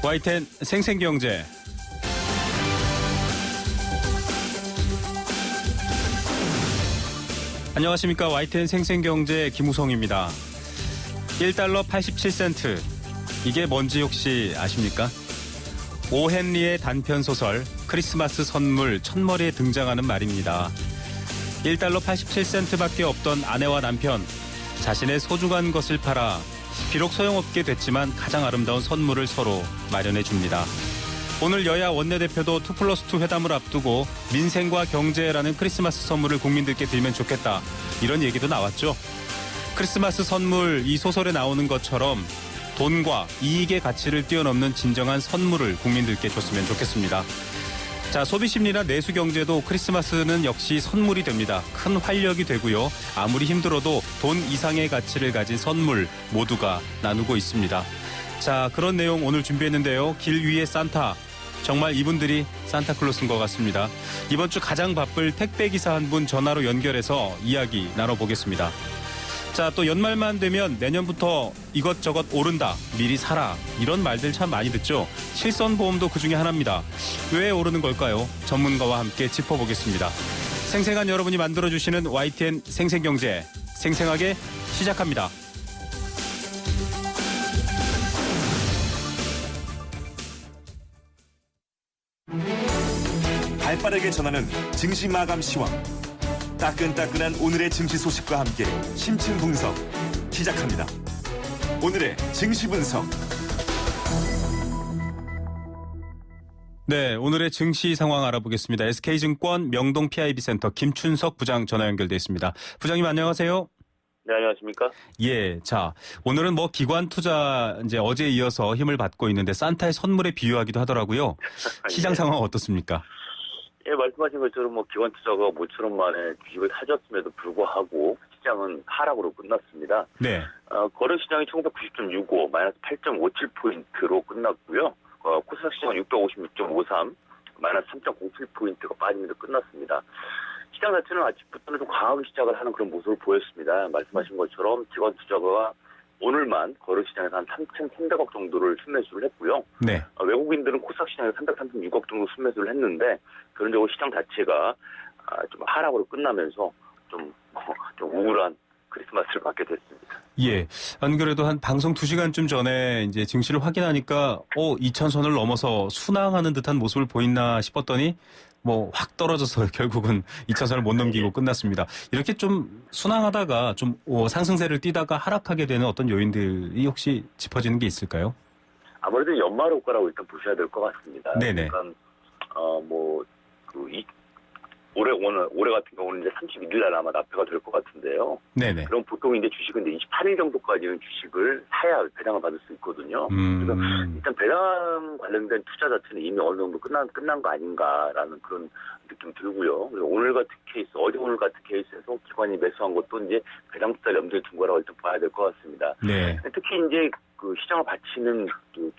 YTN 생생경제. 안녕하십니까. YTN 생생경제 김우성입니다. 1달러 87센트. 이게 뭔지 혹시 아십니까? 오 헨리의 단편소설 크리스마스 선물 첫머리에 등장하는 말입니다. 1달러 87센트밖에 없던 아내와 남편, 자신의 소중한 것을 팔아 비록 소용없게 됐지만 가장 아름다운 선물을 서로 마련해 줍니다. 오늘 여야 원내대표도 2+2 회담을 앞두고 민생과 경제라는 크리스마스 선물을 국민들께 드리면 좋겠다, 이런 얘기도 나왔죠. 크리스마스 선물, 이 소설에 나오는 것처럼 돈과 이익의 가치를 뛰어넘는 진정한 선물을 국민들께 줬으면 좋겠습니다. 자, 소비심리나 내수경제도 크리스마스는 역시 선물이 됩니다. 큰 활력이 되고요. 아무리 힘들어도 돈 이상의 가치를 가진 선물 모두가 나누고 있습니다. 자, 그런 내용 오늘 준비했는데요. 길 위의 산타. 정말 이분들이 산타클로스인 것 같습니다. 이번 주 가장 바쁠 택배기사 한 분 전화로 연결해서 이야기 나눠보겠습니다. 자, 또 연말만 되면 내년부터 이것저것 오른다, 미리 사라, 이런 말들 참 많이 듣죠. 실손보험도 그 중에 하나입니다. 왜 오르는 걸까요? 전문가와 함께 짚어보겠습니다. 생생한 여러분이 만들어주시는 YTN 생생경제, 생생하게 시작합니다. 발빠르게 전하는 증시 마감 시황. 따끈따끈한 오늘의 증시 소식과 함께 심층 분석 시작합니다. 오늘의 증시 분석. 네, 오늘의 증시 상황 알아보겠습니다. SK증권 명동 PIB센터 김춘석 부장 전화 연결돼 있습니다. 부장님 안녕하세요. 네, 안녕하십니까? 예, 자, 오늘은 뭐 기관 투자 이제 어제에 이어서 힘을 받고 있는데 산타의 선물에 비유하기도 하더라고요. 시장 예. 상황 어떻습니까? 예, 말씀하신 것처럼 뭐 기관 투자가 모처럼 만에 주식을 사줬음에도 불구하고 시장은 하락으로 끝났습니다. 네. 거래 시장이 1990.65, 마이너스 8.57포인트로 끝났고요. 코스닥 시장은 656.53, 마이너스 3.07포인트가 빠지면서 끝났습니다. 시장 자체는 아직부터는 좀 강하게 시작을 하는 그런 모습을 보였습니다. 말씀하신 것처럼 기관 투자가 오늘만 거래 시장에서 한 3,300억 정도를 순매수를 했고요. 네. 외국인들은 코스닥 시장에서 336억 정도 순매수를 했는데, 그런적으로 시장 자체가 좀 하락으로 끝나면서 좀 우울한 크리스마스를 맞게 됐습니다. 예. 안 그래도 한 방송 2시간쯤 전에 이제 증시를 확인하니까 2,000선을 넘어서 순항하는 듯한 모습을 보이나 싶었더니 뭐 확 떨어져서 결국은 2,000선을 못 넘기고 끝났습니다. 이렇게 좀 순항하다가 좀 상승세를 띠다가 하락하게 되는 어떤 요인들이 혹시 짚어지는 게 있을까요? 아무래도 연말 효과라고 일단 보셔야 될 것 같습니다. 네네. 그러니까 올해 같은 경우는 이제 31일 날 아마 납회가 될 것 같은데요. 네네. 그럼 보통 이제 주식은 이제 28일 정도까지는 주식을 사야 배당을 받을 수 있거든요. 그래서 일단 배당 관련된 투자 자체는 이미 어느 정도 끝난 거 아닌가라는 그런 느낌 들고요. 그래서 오늘 같은 케이스, 어제 오늘 같은 케이스에서 기관이 매수한 것도 이제 배당 투자 염두에 둔 거라고 일단 봐야 될 것 같습니다. 네. 특히 이제 그 시장을 바치는 그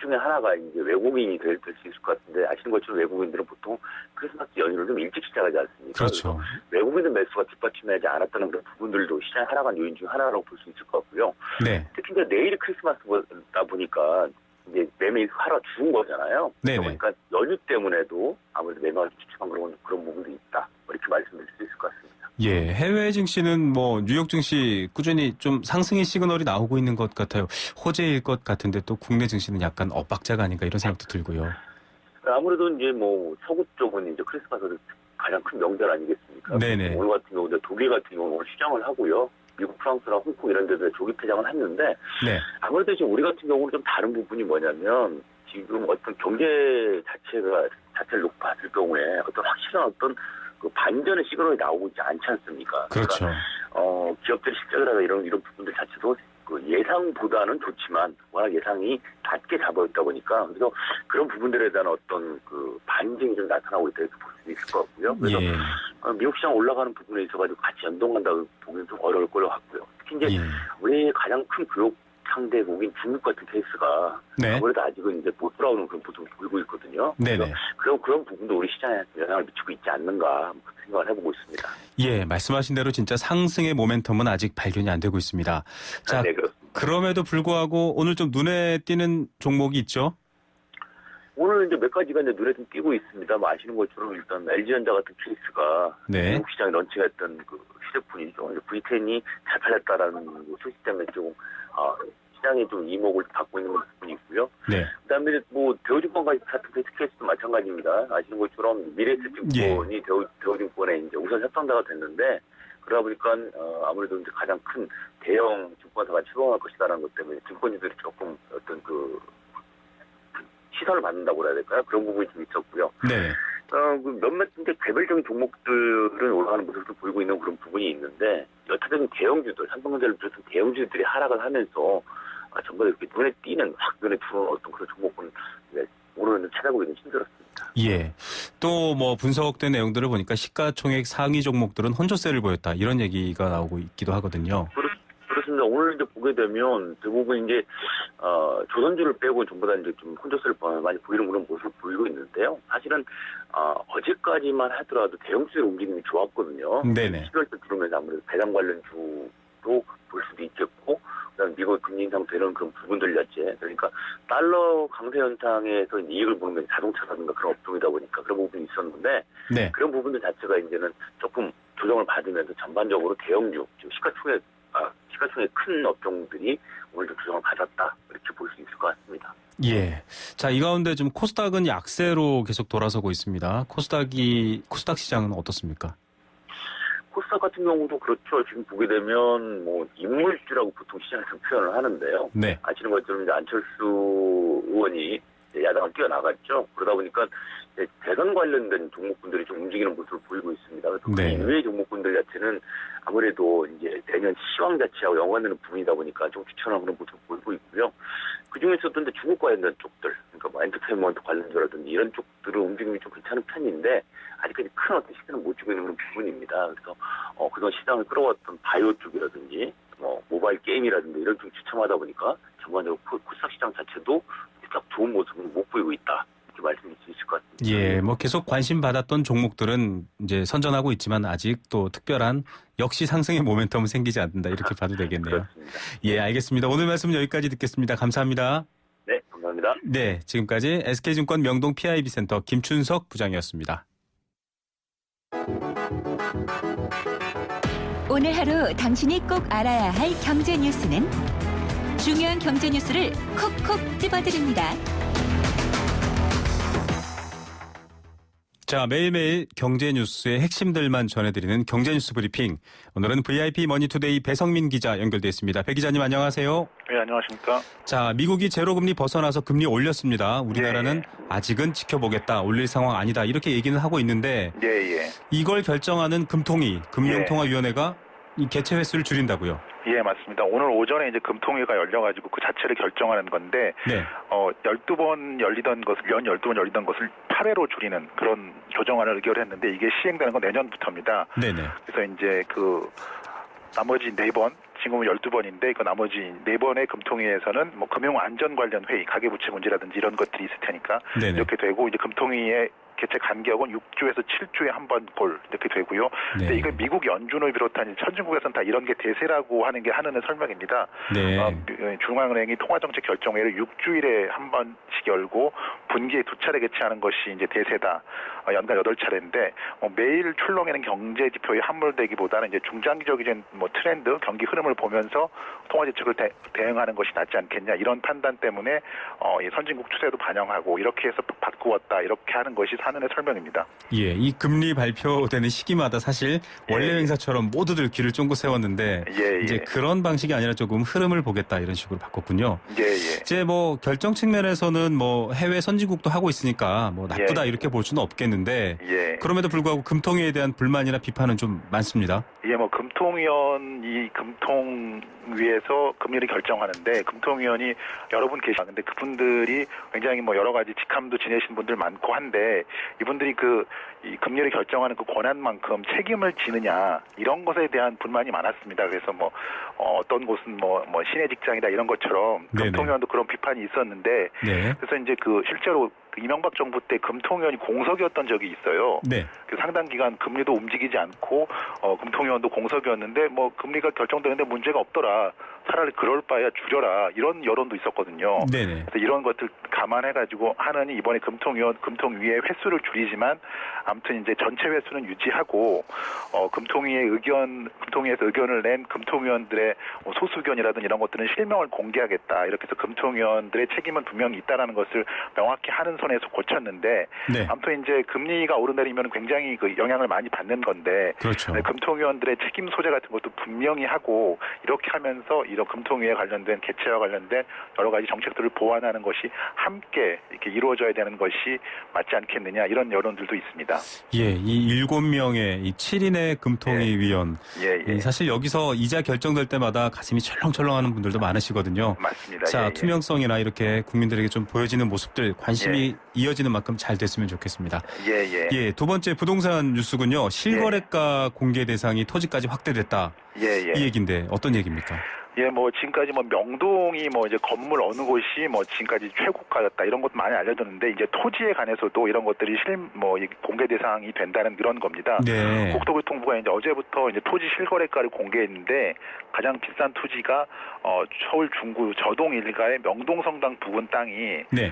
중에 하나가 이제 외국인이 될 수 있을 것 같은데, 아시는 것처럼 외국인들은 보통 크리스마스 연휴를 좀 일찍 시작하지 않습니까? 그렇죠. 외국인들 매수가 뒷받침하지 않았다는 그런 부분들도 시장에 하락한 요인 중 하나라고 볼 수 있을 것 같고요. 네. 특히 이제 내일이 크리스마스다 보니까 이제 매매가 하락 죽은 거잖아요. 네네. 그러니까 연휴 때문에도 아무래도 매매가 주춤한 그런 부분도 있다, 이렇게 말씀드릴 수 있을 것 같습니다. 예, 해외 증시는 뭐 뉴욕 증시 꾸준히 좀 상승의 시그널이 나오고 있는 것 같아요. 호재일 것 같은데 또 국내 증시는 약간 엇박자가 아닌가 이런 생각도 들고요. 아무래도 이제 뭐 서구 쪽은 이제 크리스마스 가장 큰 명절 아니겠습니까? 네네. 오늘 같은 경우 독일 같은 경우 오늘 시장을 하고요. 미국, 프랑스나 홍콩 이런 데서 조기 폐장을 했는데, 네. 아무래도 지금 우리 같은 경우는 좀 다른 부분이 뭐냐면, 지금 어떤 경제 자체를 놓고 봤을 경우에 어떤 확실한 어떤 그 반전의 시그널이 나오고 있지 않지 않습니까? 그렇죠. 그러니까, 기업들이 실적을 하다 이런 부분들 자체도 그 예상보다는 좋지만 워낙 예상이 낮게 잡아있다 보니까, 그래서 그런 부분들에 대한 어떤 그 반증이 좀 나타나고 있다 이렇게 볼 수 있을 것 같고요. 그래서 예. 미국 시장 올라가는 부분에 있어가지고 같이 연동한다고 보기는 좀 어려울 걸로 같고요. 특히 이제 예. 우리 가장 큰 교육 상대국인 중국 같은 케이스가 네. 아무래도 아직은 이제 못 돌아오는 그런 모습을 보이고 있거든요. 네네. 그런 부분도 우리 시장에 영향을 미치고 있지 않는가 생각을 해보고 있습니다. 예, 말씀하신 대로 진짜 상승의 모멘텀은 아직 발견이 안 되고 있습니다. 자, 네, 그렇습니다. 그럼에도 불구하고 오늘 좀 눈에 띄는 종목이 있죠? 오늘 이제 몇 가지가 이제 눈에 좀 띄고 있습니다. 뭐 아시는 것처럼 일단 LG전자 같은 케이스가 네. 중국 시장에 런칭했던 그 휴대폰이죠. V10이 잘 팔렸다라는 소식 때문에 좀 시장에 좀 이목을 받고 있는 부분이 있고요. 네. 그다음에 뭐 대우증권 같은 케이스도 마찬가지입니다. 아시는 것처럼 미래에셋증권이 대우증권에 이제 우선 협상자가 됐는데 그러다 보니까 아무래도 이제 가장 큰 대형 증권사가 출범할 것이다라는 것 때문에 증권주들이 조금 어떤 그 시선을 받는다고 그래야 될까요? 그런 부분이 좀 있었고요. 네. 그 몇몇 이제 개별적인 종목들은 올라가는 모습을 보이고 있는 그런 부분이 있는데 여타적인 대형주들, 삼성전자를 비롯한 대형주들이 하락을 하면서 전부 다 이렇게 눈에 띄는 확 눈에 들어오는 어떤 그런 종목은 오늘은 찾아보기는 힘들었습니다. 예. 또 뭐 분석된 내용들을 보니까 시가총액 상위 종목들은 혼조세를 보였다 이런 얘기가 나오고 있기도 하거든요. 그렇습니다. 오늘 이제 보게 되면 대부분 이제 조선주를 빼고 전부 다 이제 좀 혼조세를 많이 보이는 그런 모습을 보이고 있는데요. 사실은 어제까지만 하더라도 대형주의 움직임이 좋았거든요. 네네. 12월달 들어오면서 아무래도 배당 관련주로 볼 수도 있겠고, 그다음 미국 금리 인상 되는 그런 부분들이었지. 그러니까 달러 강세 현상에서 이익을 보는 게 자동차라든가 그런 업종이다 보니까 그런 부분이 있었는데, 네. 그런 부분들 자체가 이제는 조금 조정을 받으면서 전반적으로 대형주, 지금 시가총액 큰 업종들이 오늘 좀 조정을 받았다 이렇게 볼 수 있을 것 같습니다. 예. 자, 이 가운데 좀 코스닥은 약세로 계속 돌아서고 있습니다. 코스닥 시장은 어떻습니까? 코스닥 같은 경우도 그렇죠. 지금 보게 되면 뭐 인물주라고 보통 시장에서 표현을 하는데요. 네. 아시는 것처럼 이제 안철수 의원이 야당을 뛰어나갔죠. 그러다 보니까 이제 대선 관련된 종목군들이 좀 움직이는 모습을 보이고 있습니다. 그래서 네. 그 이외의 종목군들 자체는 아무래도 이제 내년 시황 자체하고 연관되는 부분이다 보니까 좀 추천하는 그런 모습을 보이고 있고요. 그 중에서도 이제 중국 관련된 쪽들, 그러니까 뭐 엔터테인먼트 관련주라든지 이런 쪽들은 움직임이 좀 괜찮은 편인데 아직까지 큰 어떤 시세는 못 주고 있는 그런 부분입니다. 그래서 그동안 시장을 끌어왔던 바이오 쪽이라든지 뭐 모바일 게임이라든지 이런 쪽 추첨하다 보니까 전반적으로 코스닥 시장 자체도 딱 좋은 모습은 못 보이고 있다. 이렇게 말씀드릴 수 있을 것 같습니다. 예, 뭐 계속 관심 받았던 종목들은 이제 선전하고 있지만 아직 또 특별한 역시 상승의 모멘텀은 생기지 않는다. 이렇게 봐도 되겠네요. 그렇습니다. 예, 알겠습니다. 오늘 말씀은 여기까지 듣겠습니다. 감사합니다. 네, 감사합니다. 네, 지금까지 SK증권 명동 PIB센터 김춘석 부장이었습니다. 오늘 하루 당신이 꼭 알아야 할 경제 뉴스는 중요한 경제 뉴스를 콕콕 집어드립니다. 자, 매일매일 경제 뉴스의 핵심들만 전해드리는 경제 뉴스 브리핑. 오늘은 VIP 머니투데이 배성민 기자 연결돼 있습니다. 배 기자님 안녕하세요. 네, 안녕하십니까. 자, 미국이 제로금리 벗어나서 금리 올렸습니다. 우리나라는 아직은 지켜보겠다. 올릴 상황 아니다. 이렇게 얘기는 하고 있는데 예. 이걸 결정하는 금통위, 금융통화위원회가 이 개최 횟수를 줄인다고요. 예, 맞습니다. 오늘 오전에 이제 금통위가 열려가지고 그 자체를 결정하는 건데, 네. 12번 열리던 것을, 12번 열리던 것을 8회로 줄이는 그런 조정안을 의결했는데 이게 시행되는 건 내년부터입니다. 네네. 그래서 이제 나머지 4번, 지금은 12번인데, 그 나머지 4번의 금통위에서는 뭐 금융안전 관련 회의, 가계부채 문제라든지 이런 것들이 있을 테니까 네네. 이렇게 되고, 이제 금통위의 개최 간격은 6주에서 7주에 한 번 볼 이렇게 되고요. 네. 근데 이거 미국 연준을 비롯한 선진국에서는 다 이런 게 대세라고 하는 게 하는 설명입니다. 네. 중앙은행이 통화정책 결정회를 6주일에 한 번씩 열고 분기에 2차례 개최하는 것이 이제 대세다. 연간 8차례인데 매일 출렁이는 경제 지표에 함몰되기보다는 이제 중장기적인 뭐 트렌드, 경기 흐름을 보면서 통화 정책을 대응하는 것이 낫지 않겠냐 이런 판단 때문에 이 선진국 추세도 반영하고 이렇게 해서 바꾸었다 이렇게 하는 것이 사는의 설명입니다. 예, 이 금리 발표되는 시기마다 사실 원래 행사처럼 모두들 귀를 쫑긋 세웠는데 이제 그런 방식이 아니라 조금 흐름을 보겠다 이런 식으로 바꿨군요. 이제 뭐 결정 측면에서는 뭐 해외 선진국도 하고 있으니까 뭐 나쁘다 이렇게 볼 수는 없겠는데 그럼에도 불구하고 금통위에 대한 불만이나 비판은 좀 많습니다. 예, 뭐 금통위원이 금통위에서 금리를 결정하는데 금통위원이 여러 분 계시는데 그분들이 굉장히 뭐 여러 가지 직함도 지내신 분들 많고 한데 이분들이 이 금리를 결정하는 그 권한만큼 책임을 지느냐 이런 것에 대한 불만이 많았습니다. 그래서 뭐 어떤 곳은 뭐 신의 직장이다 이런 것처럼 금통위원도 그런 비판이 있었는데 그래서 이제 실제로 이명박 정부 때 금통위원이 공석이었던 적이 있어요. 그 상당 기간 금리도 움직이지 않고 금통위원도 공석이었는데 뭐 금리가 결정되는데 문제가 없더라. 차라리 그럴 바에야 줄여라 이런 여론도 있었거든요. 네네. 그래서 이런 것들 감안해가지고 하느니 이번에 금통위의 횟수를 줄이지만 아무튼 이제 전체 횟수는 유지하고 금통위에서 의견을 낸 금통위원들의 소수 의견이라든지 이런 것들은 실명을 공개하겠다 이렇게 해서 금통위원들의 책임은 분명히 있다라는 것을 명확히 하는 선에서 고쳤는데 네. 아무튼 이제 금리가 오르내리면 굉장히 그 영향을 많이 받는 건데 그렇죠. 금통위원들의 책임 소재 같은 것도 분명히 하고 이렇게 하면서 이런 금통위에 관련된 개최와 관련된 여러 가지 정책들을 보완하는 것이 함께 이렇게 이루어져야 되는 것이 맞지 않겠느냐 이런 여론들도 있습니다. 예, 이 7명의 이 7인의 금통위 위원. 예. 사실 여기서 이자 결정될 때마다 가슴이 철렁철렁하는 분들도 많으시거든요. 맞습니다. 자, 예. 투명성이나 이렇게 국민들에게 좀 보여지는 모습들 관심이 이어지는 만큼 잘 됐으면 좋겠습니다. 예. 두 번째 부동산 뉴스군요. 실거래가 공개 대상이 토지까지 확대됐다. 예. 이 얘기인데 어떤 얘기입니까? 예, 지금까지 명동이 이제 건물 어느 곳이 지금까지 최고가였다 이런 것도 많이 알려졌는데 이제 토지에 관해서도 이런 것들이 이 공개 대상이 된다는 그런 겁니다. 네. 국토교통부가 이제 어제부터 이제 토지 실거래가를 공개했는데 가장 비싼 토지가 서울 중구 저동 일가의 명동성당 부근 땅이 네.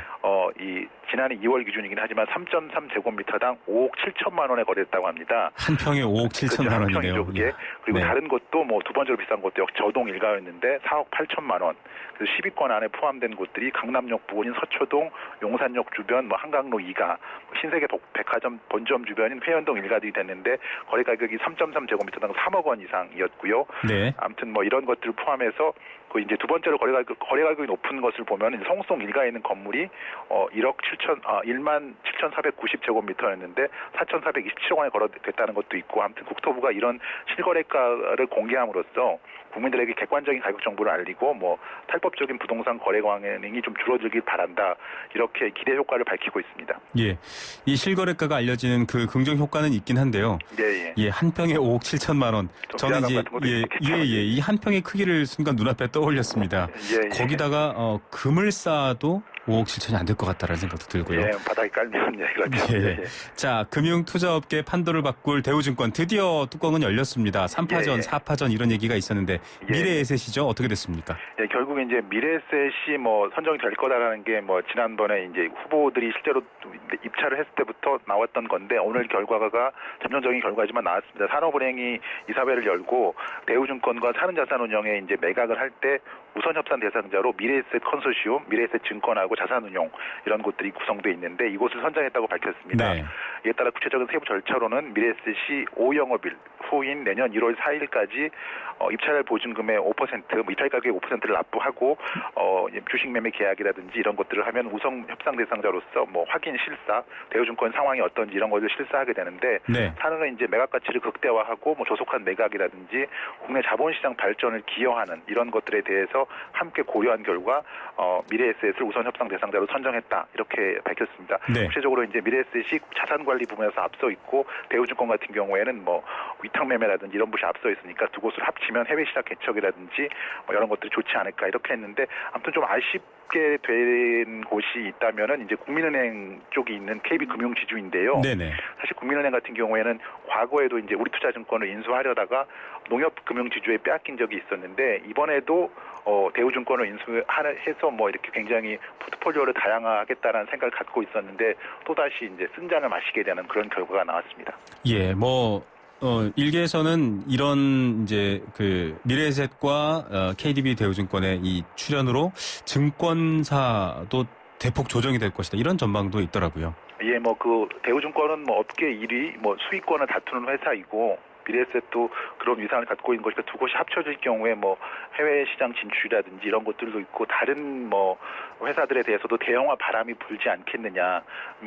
이 지난해 2월 기준이긴 하지만 3.3제곱미터당 5억 7천만 원에 거래됐다고 합니다. 한 평에 5억 7천만 원이네요. 그게. 그리고 네. 다른 것도 두 번째로 비싼 것도 역시 저동 일가였는데 4억 8천만 원. 그래서 10위권 안에 포함된 곳들이 강남역 부근인 서초동, 용산역 주변, 한강로 2가, 신세계 백화점 본점 주변인 회원동 일가들이 됐는데 거래 가격이 3.3제곱미터당 3억 원 이상이었고요. 네. 아무튼 이런 것들을 포함해서 그 이제 두 번째로 거래 가격이 높은 것을 보면 성수동 일가에 있는 건물이 1만 7,490제곱미터였는데 4,427억 원에 거래됐다는 것도 있고 아무튼 국토부가 이런 실거래가를 공개함으로써 국민들에게 객관적인 가격 정보를 알리고 탈법적인 부동산 거래 광행이 좀 줄어들길 바란다 이렇게 기대 효과를 밝히고 있습니다. 예, 이 실거래가가 알려지는 그 긍정 효과는 있긴 한데요. 예. 한 평에 5억 7천만 원. 저는 이제 이 한 평의 크기를 순간 눈앞에 떠올렸습니다. 예. 거기다가 금을 쌓아도 5억 7천이 안 될 것 같다라는 생각도 들고요. 예, 바닥에 깔면 그렇죠. 예. 자, 금융투자업계 판도를 바꿀 대우증권 드디어 뚜껑은 열렸습니다. 3파전, 4파전 이런 얘기가 있었는데 미래에셋이죠. 어떻게 됐습니까? 예, 결국 이제 미래에셋이 선정이 될 거다라는 게 지난번에 이제 후보들이 실제로 입찰을 했을 때부터 나왔던 건데 오늘 결과가 잠정적인 결과지만 나왔습니다. 산업은행이 이사회를 열고 대우증권과 사는자산운용에 이제 매각을 할 때 우선 협상 대상자로 미래에셋 컨소시움, 미래에셋 증권하고 자산운용 이런 곳들이 구성되어 있는데 이곳을 선정했다고 밝혔습니다. 네. 이에 따라 구체적인 세부 절차로는 미래에셋이 5영업일 후인 내년 1월 4일까지 입찰 보증금의 5%, 입찰 가격의 5%를 납부하고 주식 매매 계약이라든지 이런 것들을 하면 우선 협상 대상자로서 확인 실사, 대우증권 상황이 어떤지 이런 것을 실사하게 되는데 산업은 이제 매각 가치를 극대화하고 조속한 매각이라든지 국내 자본시장 발전을 기여하는 이런 것들에 대해서 함께 고려한 결과 미래에셋을 우선 협상 대상자로 선정했다 이렇게 밝혔습니다. 구체적으로 이제 미래에셋이 자산 관리 부분에서 앞서 있고 대우증권 같은 경우에는 위탁 매매라든지 이런 부분이 앞서 있으니까 두 곳을 합치면 해외 시장 개척이라든지 이런 것들이 좋지 않을까 이렇게 했는데 아무튼 좀 아쉽게 된 곳이 있다면은 이제 국민은행 쪽이 있는 KB금융지주인데요. 사실 국민은행 같은 경우에는 과거에도 이제 우리투자증권을 인수하려다가 농협금융지주에 빼앗긴 적이 있었는데 이번에도 대우증권을 인수해서 이렇게 굉장히 포트폴리오를 다양화하겠다는 생각을 갖고 있었는데 또다시 이제 쓴잔을 마시게 되는 그런 결과가 나왔습니다. 예, 일개에서는 이런 이제 그 미래에셋과 KDB 대우증권의 이 출연으로 증권사도 대폭 조정이 될 것이다. 이런 전망도 있더라고요. 예, 그 대우증권은 업계 1위, 수익권을 다투는 회사이고 미래에셋도 그런 위상을 갖고 있는 것이니까 두 곳이 합쳐질 경우에 해외 시장 진출이라든지 이런 것들도 있고 다른 회사들에 대해서도 대형화 바람이 불지 않겠느냐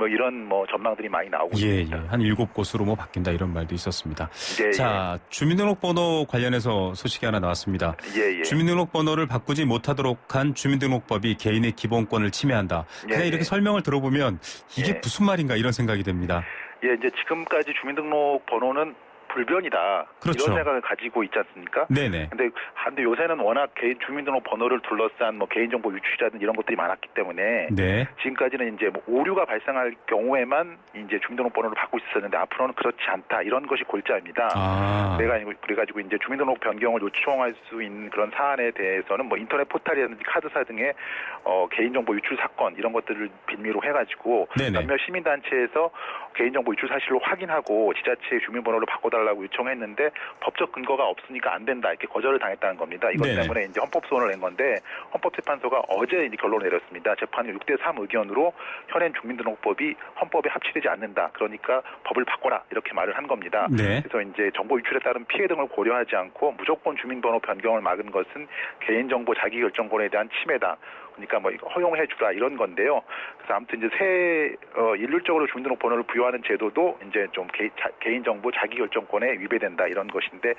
이런 전망들이 많이 나오고 있습니다. 한 7곳으로 바뀐다 이런 말도 있었습니다. 자, 예. 주민등록번호 관련해서 소식이 하나 나왔습니다. 예. 주민등록번호를 바꾸지 못하도록 한 주민등록법이 개인의 기본권을 침해한다. 그냥 이렇게 설명을 들어보면 이게 무슨 말인가 이런 생각이 듭니다. 예, 이제 지금까지 주민등록번호는 불변이다. 그렇죠. 이런 생각을 가지고 있지 않습니까? 네네. 근데 요새는 워낙 개인 주민등록번호를 둘러싼 뭐 개인정보 유출이라든지 이런 것들이 많았기 때문에 네. 지금까지는 이제 뭐 오류가 발생할 경우에만 이제 주민등록번호를 받고 있었는데 앞으로는 그렇지 않다. 이런 것이 골자입니다. 아. 그래가지고 이제 주민등록 변경을 요청할 수 있는 그런 사안에 대해서는 뭐 인터넷 포털이라든지 카드사 등의 개인정보 유출 사건 이런 것들을 빌미로 해가지고 네네. 몇몇 시민단체에서 개인정보 유출 사실로 확인하고 지자체의 주민번호를 바꿔달라고 요청했는데 법적 근거가 없으니까 안 된다 이렇게 거절을 당했다는 겁니다. 이것 네네. 때문에 이제 헌법소원을 낸 건데 헌법재판소가 어제 이제 결론을 내렸습니다. 재판이 6대3 의견으로 현행 주민등록법이 헌법에 합치되지 않는다. 그러니까 법을 바꿔라 이렇게 말을 한 겁니다. 네. 그래서 이제 정보 유출에 따른 피해 등을 고려하지 않고 무조건 주민번호 변경을 막은 것은 개인정보 자기결정권에 대한 침해다. 그러니까 뭐 이거 허용해 주라 이런 건데요. 그래서 아무튼 이제 일률적으로 주민등록번호를 부여하는 제도도 이제 좀 개인정보 자기결정권에 위배된다 이런 것인데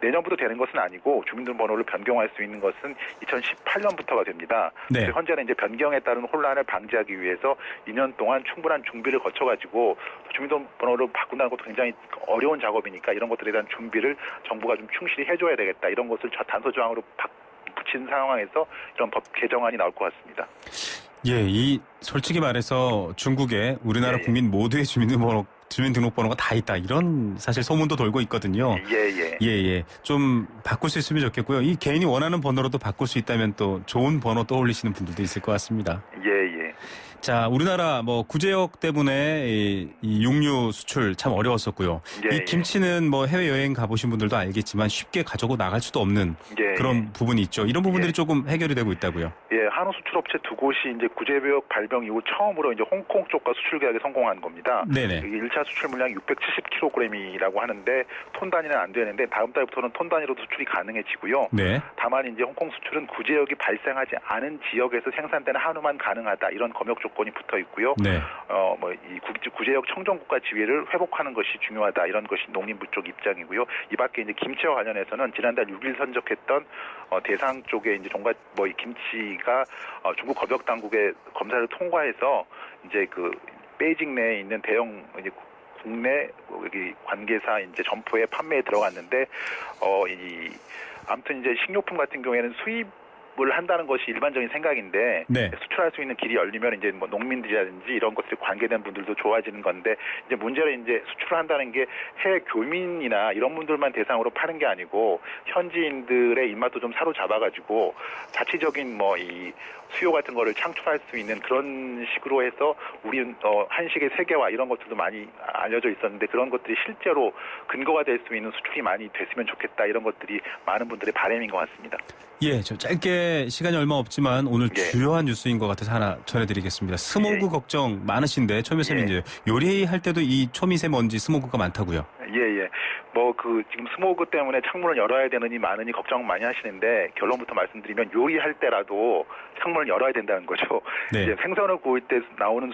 내년부터 되는 것은 아니고 주민등록번호를 변경할 수 있는 것은 2018년부터가 됩니다. 네. 그래서 현재는 이제 변경에 따른 혼란을 방지하기 위해서 2년 동안 충분한 준비를 거쳐가지고 주민등록번호를 바꾼다는 것도 굉장히 어려운 작업이니까 이런 것들에 대한 준비를 정부가 좀 충실히 해줘야 되겠다 이런 것을 단서 조항으로 붙인 상황에서 이런 법 개정안이 나올 것 같습니다. 예, 솔직히 말해서 중국에 우리나라 예. 국민 모두의 주민등록번호가 다 있다. 이런 사실 소문도 돌고 있거든요. 예. 예. 좀 바꿀 수 있으면 좋겠고요. 이 개인이 원하는 번호로도 바꿀 수 있다면 또 좋은 번호 떠올리시는 분들도 있을 것 같습니다. 예. 자, 우리나라 뭐 구제역 때문에 이 육류 수출 참 어려웠었고요. 예, 이 김치는 뭐 해외여행 가보신 분들도 알겠지만 쉽게 가지고 나갈 수도 없는 그런 부분이 있죠. 이런 부분들이 조금 해결이 되고 있다고요. 예, 한우 수출업체 두 곳이 이제 구제역 발병 이후 처음으로 이제 홍콩 쪽과 수출 계약에 성공한 겁니다. 네네. 1차 수출 물량이 670kg이라고 하는데 톤 단위는 안 되는데 다음 달부터는 톤 단위로도 수출이 가능해지고요. 네. 다만 이제 홍콩 수출은 구제역이 발생하지 않은 지역에서 생산되는 한우만 가능하다 이런 검역 조건이 붙어 있고요. 네. 이 구제역 청정국가 지위를 회복하는 것이 중요하다 이런 것이 농림부 쪽 입장이고요. 이 밖에 이제 김치와 관련해서는 지난달 6일 선적했던 대상 쪽에 이제 종가 이 김치가 중국 검역 당국의 검사를 통과해서 이제 그 베이징 내에 있는 대형 이제 국내 여기 관계사 이제 점포에 판매에 들어갔는데 아무튼 이제 식료품 같은 경우에는 수입을 한다는 것이 일반적인 생각인데 네. 수출할 수 있는 길이 열리면 이제 뭐 농민들이라든지 이런 것들이 관계된 분들도 좋아지는 건데 이제 문제는 이제 수출을 한다는 게 해외 교민이나 이런 분들만 대상으로 파는 게 아니고 현지인들의 입맛도 좀 사로잡아가지고 자체적인 뭐 이 수요 같은 거를 창출할 수 있는 그런 식으로 해서 우리 한식의 세계화 이런 것들도 많이 알려져 있었는데 그런 것들이 실제로 근거가 될 수 있는 수출이 많이 됐으면 좋겠다 이런 것들이 많은 분들의 바람인 것 같습니다. 예, 저 짧게 시간이 얼마 없지만 오늘 주요한 뉴스인 것 같아서 하나 전해드리겠습니다. 스모그 걱정 많으신데 초미세먼 이제 요리할 때도 이 초미세먼지 스모그가 많다고요? 예. 지금 스모그 때문에 창문을 열어야 되느니 마느니 걱정 많이 하시는데 결론부터 말씀드리면 요리할 때라도 창문을 열어야 된다는 거죠. 네. 이제 생선을 구울 때 나오는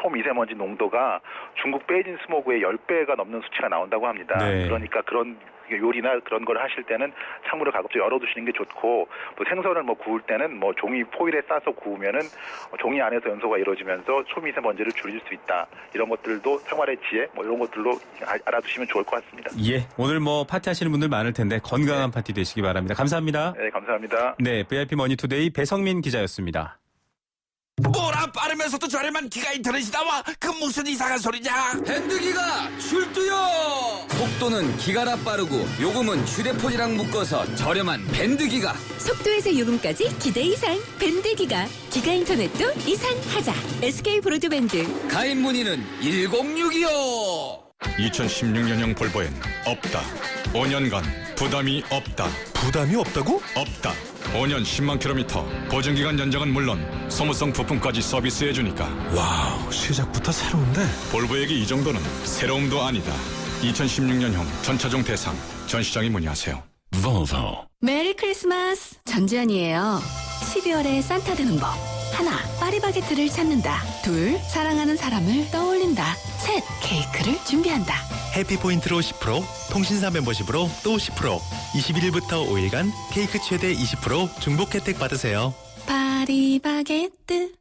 초미세먼지 농도가 중국 베이징 스모그의 10배가 넘는 수치가 나온다고 합니다. 네. 그러니까 그런 요리나 그런 걸 하실 때는 창문을 가급적 열어두시는 게 좋고 또 생선을 구울 때는 종이 포일에 싸서 구우면은 종이 안에서 연소가 이루어지면서 초미세먼지를 줄일 수 있다. 이런 것들도 생활의 지혜 이런 것들로 알아두시면 좋을 것 같습니다. 예, 오늘 파티 하시는 분들 많을 텐데 건강한 파티 되시기 바랍니다. 감사합니다. 네, 감사합니다. 네, VIP 머니투데이 배성민 기자였습니다. 뭐라 빠르면서도 저렴한 기가 인터넷이 나와? 그 무슨 이상한 소리냐? 밴드기가 출두요! 속도는 기가나 빠르고 요금은 휴대폰이랑 묶어서 저렴한 밴드기가. 속도에서 요금까지 기대 이상 밴드기가. 기가 인터넷도 이상하자. SK 브로드밴드. 가입 문의는 1062요. 2016년형 볼보엔 없다. 5년간 부담이 없다. 부담이 없다고? 없다. 5년 10만 킬로미터 보증기간 연장은 물론 소모성 부품까지 서비스해주니까. 와우, 시작부터 새로운데? 볼보에게 이 정도는 새로움도 아니다. 2016년형 전차종 대상 전시장에 문의하세요. Volvo. 메리 크리스마스. 전지현이에요. 12월에 산타 되는 법. 하나, 파리바게트를 찾는다. 둘, 사랑하는 사람을 떠올린다. 셋, 케이크를 준비한다. 해피포인트로 10%, 통신사 멤버십으로 또 10%, 21일부터 5일간 케이크 최대 20% 중복 혜택 받으세요. 파리바게뜨.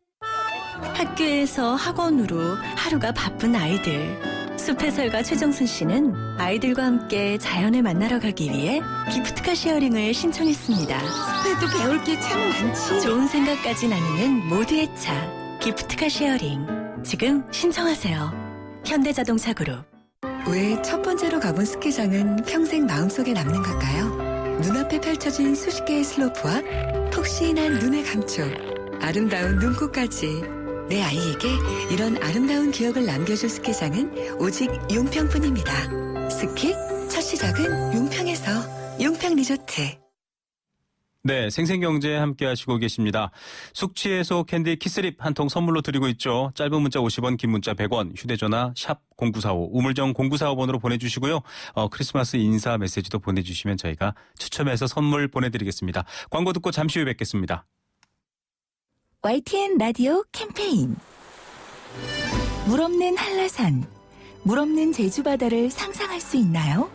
학교에서 학원으로 하루가 바쁜 아이들. 숲해설가 최정순 씨는 아이들과 함께 자연을 만나러 가기 위해 기프트카 쉐어링을 신청했습니다. 숲에도 배울 게 참 많지. 좋은 생각까지 나누는 모두의 차 기프트카 쉐어링 지금 신청하세요. 현대자동차 그룹. 왜 첫 번째로 가본 스키장은 평생 마음속에 남는 걸까요? 눈앞에 펼쳐진 수십 개의 슬로프와 폭신한 눈의 감촉, 아름다운 눈꽃까지. 내 아이에게 이런 아름다운 기억을 남겨줄 스키장은 오직 용평뿐입니다. 스키 첫 시작은 용평에서. 용평 리조트. 네, 생생경제 함께 하시고 계십니다. 숙취해소 캔디 키스립 한 통 선물로 드리고 있죠. 짧은 문자 50원, 긴 문자 100원, 휴대전화 샵 0945, 우물정 0945번으로 보내주시고요. 크리스마스 인사 메시지도 보내주시면 저희가 추첨해서 선물 보내드리겠습니다. 광고 듣고 잠시 후에 뵙겠습니다. YTN 라디오 캠페인. 물 없는 한라산, 물 없는 제주 바다를 상상할 수 있나요?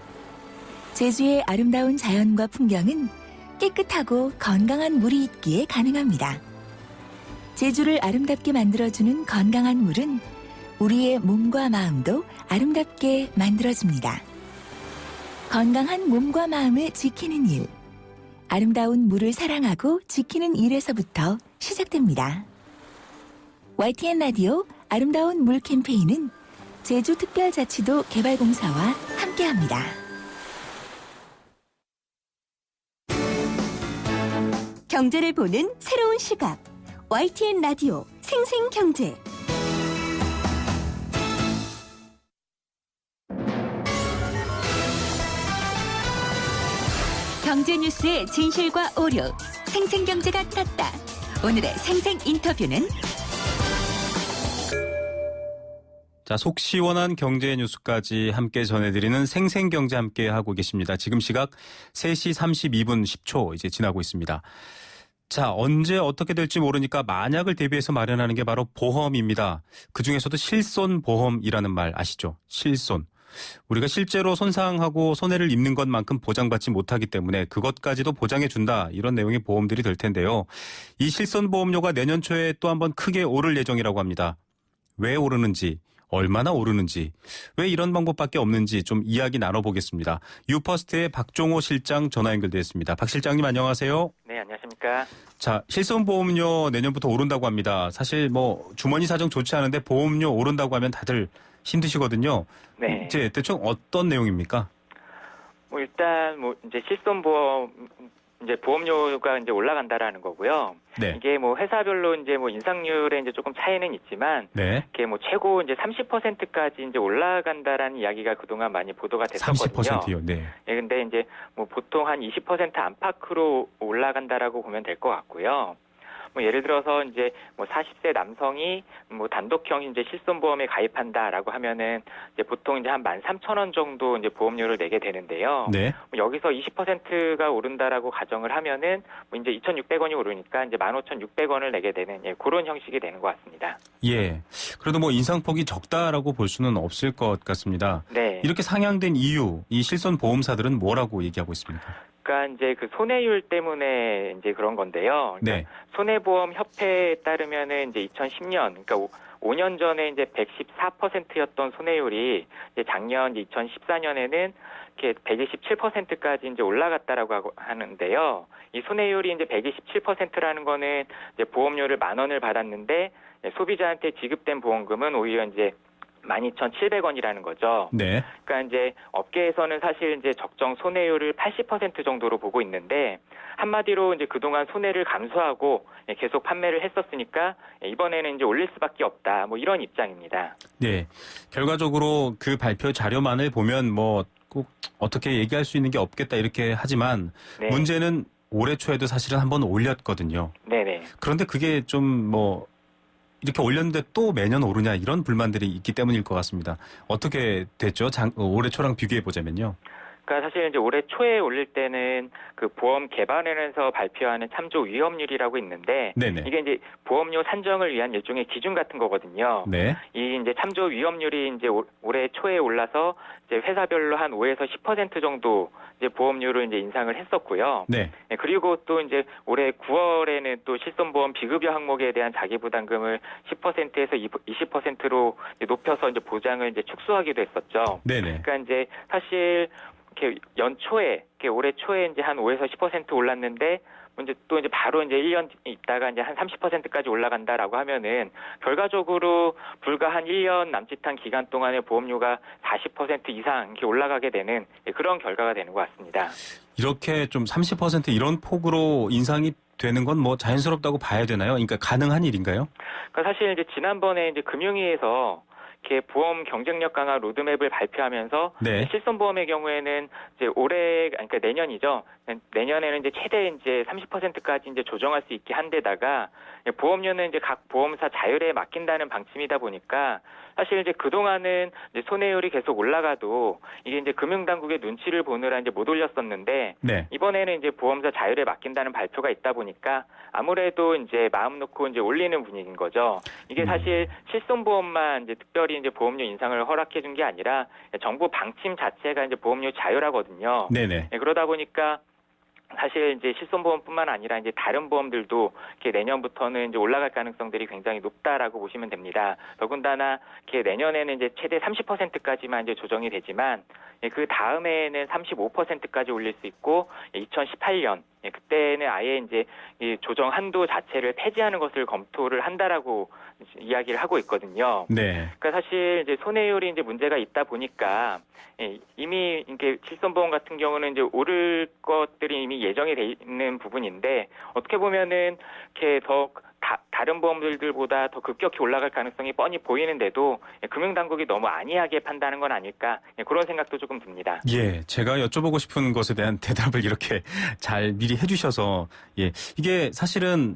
제주의 아름다운 자연과 풍경은 깨끗하고 건강한 물이 있기에 가능합니다. 제주를 아름답게 만들어주는 건강한 물은 우리의 몸과 마음도 아름답게 만들어줍니다. 건강한 몸과 마음을 지키는 일. 아름다운 물을 사랑하고 지키는 일에서부터 시작됩니다. YTN 라디오 아름다운 물 캠페인은 제주특별자치도 개발공사와 함께합니다. 경제를 보는 새로운 시각. YTN 라디오 생생경제. 경제 뉴스의 진실과 오류, 생생경제가 떴다. 오늘의 생생 인터뷰는 자, 속 시원한 경제 뉴스까지 함께 전해드리는 생생경제 함께 하고 계십니다. 지금 시각 3시 32분 10초 이제 지나고 있습니다. 자, 언제 어떻게 될지 모르니까 만약을 대비해서 마련하는 게 바로 보험입니다. 그중에서도 실손보험이라는 말 아시죠? 실손. 우리가 실제로 손상하고 손해를 입는 것만큼 보장받지 못하기 때문에 그것까지도 보장해준다. 이런 내용의 보험들이 될 텐데요. 이 실손보험료가 내년 초에 또 한번 크게 오를 예정이라고 합니다. 왜 오르는지, 얼마나 오르는지, 왜 이런 방법밖에 없는지 좀 이야기 나눠보겠습니다. 유퍼스트의 박종호 실장 전화 연결되어 있습니다. 박 실장님 안녕하세요. 네, 안녕하십니까. 자, 실손보험료 내년부터 오른다고 합니다. 사실 뭐 주머니 사정 좋지 않은데 보험료 오른다고 하면 다들 힘드시거든요. 네. 이제 대충 어떤 내용입니까? 뭐 일단 뭐 이제 실손보험 이제 보험료가 이제 올라간다라는 거고요. 네. 이게 뭐 회사별로 이제 뭐 인상률에 이제 조금 차이는 있지만, 네. 이게 뭐 최고 이제 30%까지 이제 올라간다라는 이야기가 그동안 많이 보도가 됐었거든요. 30%요. 네. 예, 근데 이제 뭐 보통 한 20% 안팎으로 올라간다라고 보면 될 것 같고요. 뭐 예를 들어서 이제 뭐 40세 남성이 뭐 단독형 이제 실손보험에 가입한다라고 하면은 이제 보통 이제 한 13,000원 정도 이제 보험료를 내게 되는데요. 네. 뭐 여기서 20%가 오른다라고 가정을 하면은 뭐 이제 2,600원이 오르니까 이제 15,600원을 내게 되는 그런 형식이 되는 것 같습니다. 예. 그래도 뭐 인상폭이 적다라고 볼 수는 없을 것 같습니다. 네. 이렇게 상향된 이유, 이 실손보험사들은 뭐라고 얘기하고 있습니까? 그러니까 이제 그 손해율 때문에 이제 그런 건데요. 그러니까 네. 손해보험협회에 따르면은 이제 2010년, 그러니까 5년 전에 이제 114%였던 손해율이 이제 작년 2014년에는 이렇게 127%까지 이제 올라갔다라고 하는데요. 이 손해율이 이제 127%라는 거는 이제 보험료를 10,000원을 받았는데 소비자한테 지급된 보험금은 오히려 이제 12,700원이라는 거죠. 네. 그러니까 이제 업계에서는 사실 이제 적정 손해율을 80% 정도로 보고 있는데 한마디로 이제 그동안 손해를 감수하고 계속 판매를 했었으니까 이번에는 이제 올릴 수밖에 없다. 뭐 이런 입장입니다. 네. 결과적으로 그 발표 자료만을 보면 뭐 꼭 어떻게 얘기할 수 있는 게 없겠다 이렇게 하지만 네. 문제는 올해 초에도 사실은 한번 올렸거든요. 네네. 그런데 그게 좀 뭐 이렇게 올렸는데 또 매년 오르냐 이런 불만들이 있기 때문일 것 같습니다. 어떻게 됐죠? 올해 초랑 비교해 보자면요. 그러니까 사실 이제 올해 초에 올릴 때는 그 보험 개발원에서 발표하는 참조 위험률이라고 있는데 네네. 이게 이제 보험료 산정을 위한 일종의 기준 같은 거거든요. 네. 이 이제 참조 위험률이 이제 올해 초에 올라서 이제 회사별로 한 5에서 10% 정도 이제 보험료를 이제 인상을 했었고요. 네. 네, 그리고 또 이제 올해 9월에는 또 실손보험 비급여 항목에 대한 자기부담금을 10%에서 20%로 높여서 이제 보장을 이제 축소하기도 했었죠. 네네. 그러니까 이제 사실 이렇게 연초에 이렇게 올해 초에 이제 한 5에서 10% 올랐는데 이제 바로 이제 1년 있다가 이제 한 30%까지 올라간다라고 하면은 결과적으로 불과 한 1년 남짓한 기간 동안에 보험료가 40% 이상 이렇게 올라가게 되는 그런 결과가 되는 것 같습니다. 이렇게 좀 30% 이런 폭으로 인상이 되는 건 뭐 자연스럽다고 봐야 되나요? 그러니까 가능한 일인가요? 그러니까 사실 이제 지난번에 이제 금융위에서 이렇게 보험 경쟁력 강화 로드맵을 발표하면서 네. 실손보험의 경우에는 이제 올해 그러니까 내년이죠. 내년에는 이제 최대 이제 30%까지 이제 조정할 수 있게 한 데다가 보험료는 이제 각 보험사 자율에 맡긴다는 방침이다 보니까 사실 이제 그동안은 이제 손해율이 계속 올라가도 이게 이제 금융당국의 눈치를 보느라 이제 못 올렸었는데 네. 이번에는 이제 보험사 자율에 맡긴다는 발표가 있다 보니까 아무래도 이제 마음 놓고 이제 올리는 분위기인 거죠. 이게 사실 실손보험만 이제 특별히 이제 보험료 인상을 허락해 준 게 아니라 정부 방침 자체가 이제 보험료 자율화거든요. 네네. 그러다 보니까 사실 이제 실손보험뿐만 아니라 이제 다른 보험들도 이렇게 내년부터는 이제 올라갈 가능성들이 굉장히 높다라고 보시면 됩니다. 더군다나 이렇게 내년에는 이제 최대 30%까지만 이제 조정이 되지만 그 다음에는 35%까지 올릴 수 있고 2018년 그때는 아예 이제 이 조정 한도 자체를 폐지하는 것을 검토를 한다라고 이야기를 하고 있거든요. 네. 그러니까 사실 이제 손해율이 이제 문제가 있다 보니까 이미 이게 실손보험 같은 경우는 이제 오를 것들이 이미 예정이 돼 있는 부분인데 어떻게 보면은 이렇게 더 다른 보험들보다 더 급격히 올라갈 가능성이 뻔히 보이는데도 금융당국이 너무 안이하게 판단하는 건 아닐까 그런 생각도 조금 듭니다. 예, 제가 여쭤보고 싶은 것에 대한 대답을 이렇게 잘 미리 해주셔서 예, 이게 사실은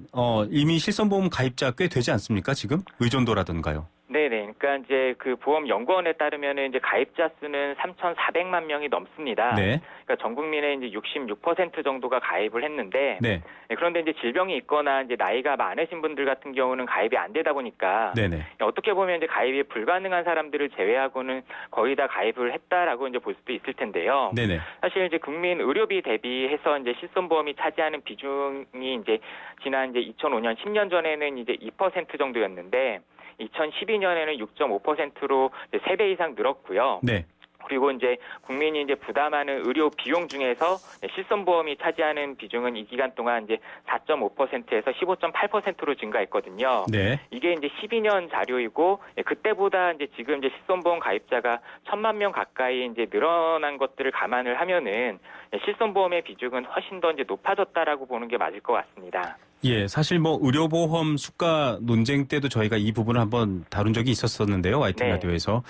이미 실손보험 가입자 꽤 되지 않습니까? 지금 의존도라든가요? 네네. 그러니까 이제 그 보험연구원에 따르면은 이제 가입자 수는 3,400만 명이 넘습니다. 네. 그러니까 전 국민의 이제 66% 정도가 가입을 했는데. 네. 그런데 이제 질병이 있거나 이제 나이가 많으신 분들 같은 경우는 가입이 안 되다 보니까. 네네. 어떻게 보면 이제 가입이 불가능한 사람들을 제외하고는 거의 다 가입을 했다라고 이제 볼 수도 있을 텐데요. 네네. 사실 이제 국민 의료비 대비해서 이제 실손보험이 차지하는 비중이 이제 지난 이제 2005년 10년 전에는 이제 2% 정도였는데 2012년에는 6.5%로 3배 이상 늘었고요. 네. 그리고 이제 국민이 이제 부담하는 의료 비용 중에서 실손보험이 차지하는 비중은 이 기간 동안 이제 4.5%에서 15.8%로 증가했거든요. 네. 이게 이제 12년 자료이고 그때보다 이제 지금 이제 실손보험 가입자가 1,000만 명 가까이 이제 늘어난 것들을 감안을 하면은 실손보험의 비중은 훨씬 더 이제 높아졌다라고 보는 게 맞을 것 같습니다. 예, 사실 뭐 의료보험 수가 논쟁 때도 저희가 이 부분을 한번 다룬 적이 있었었는데요. YTN 네. 라디오에서.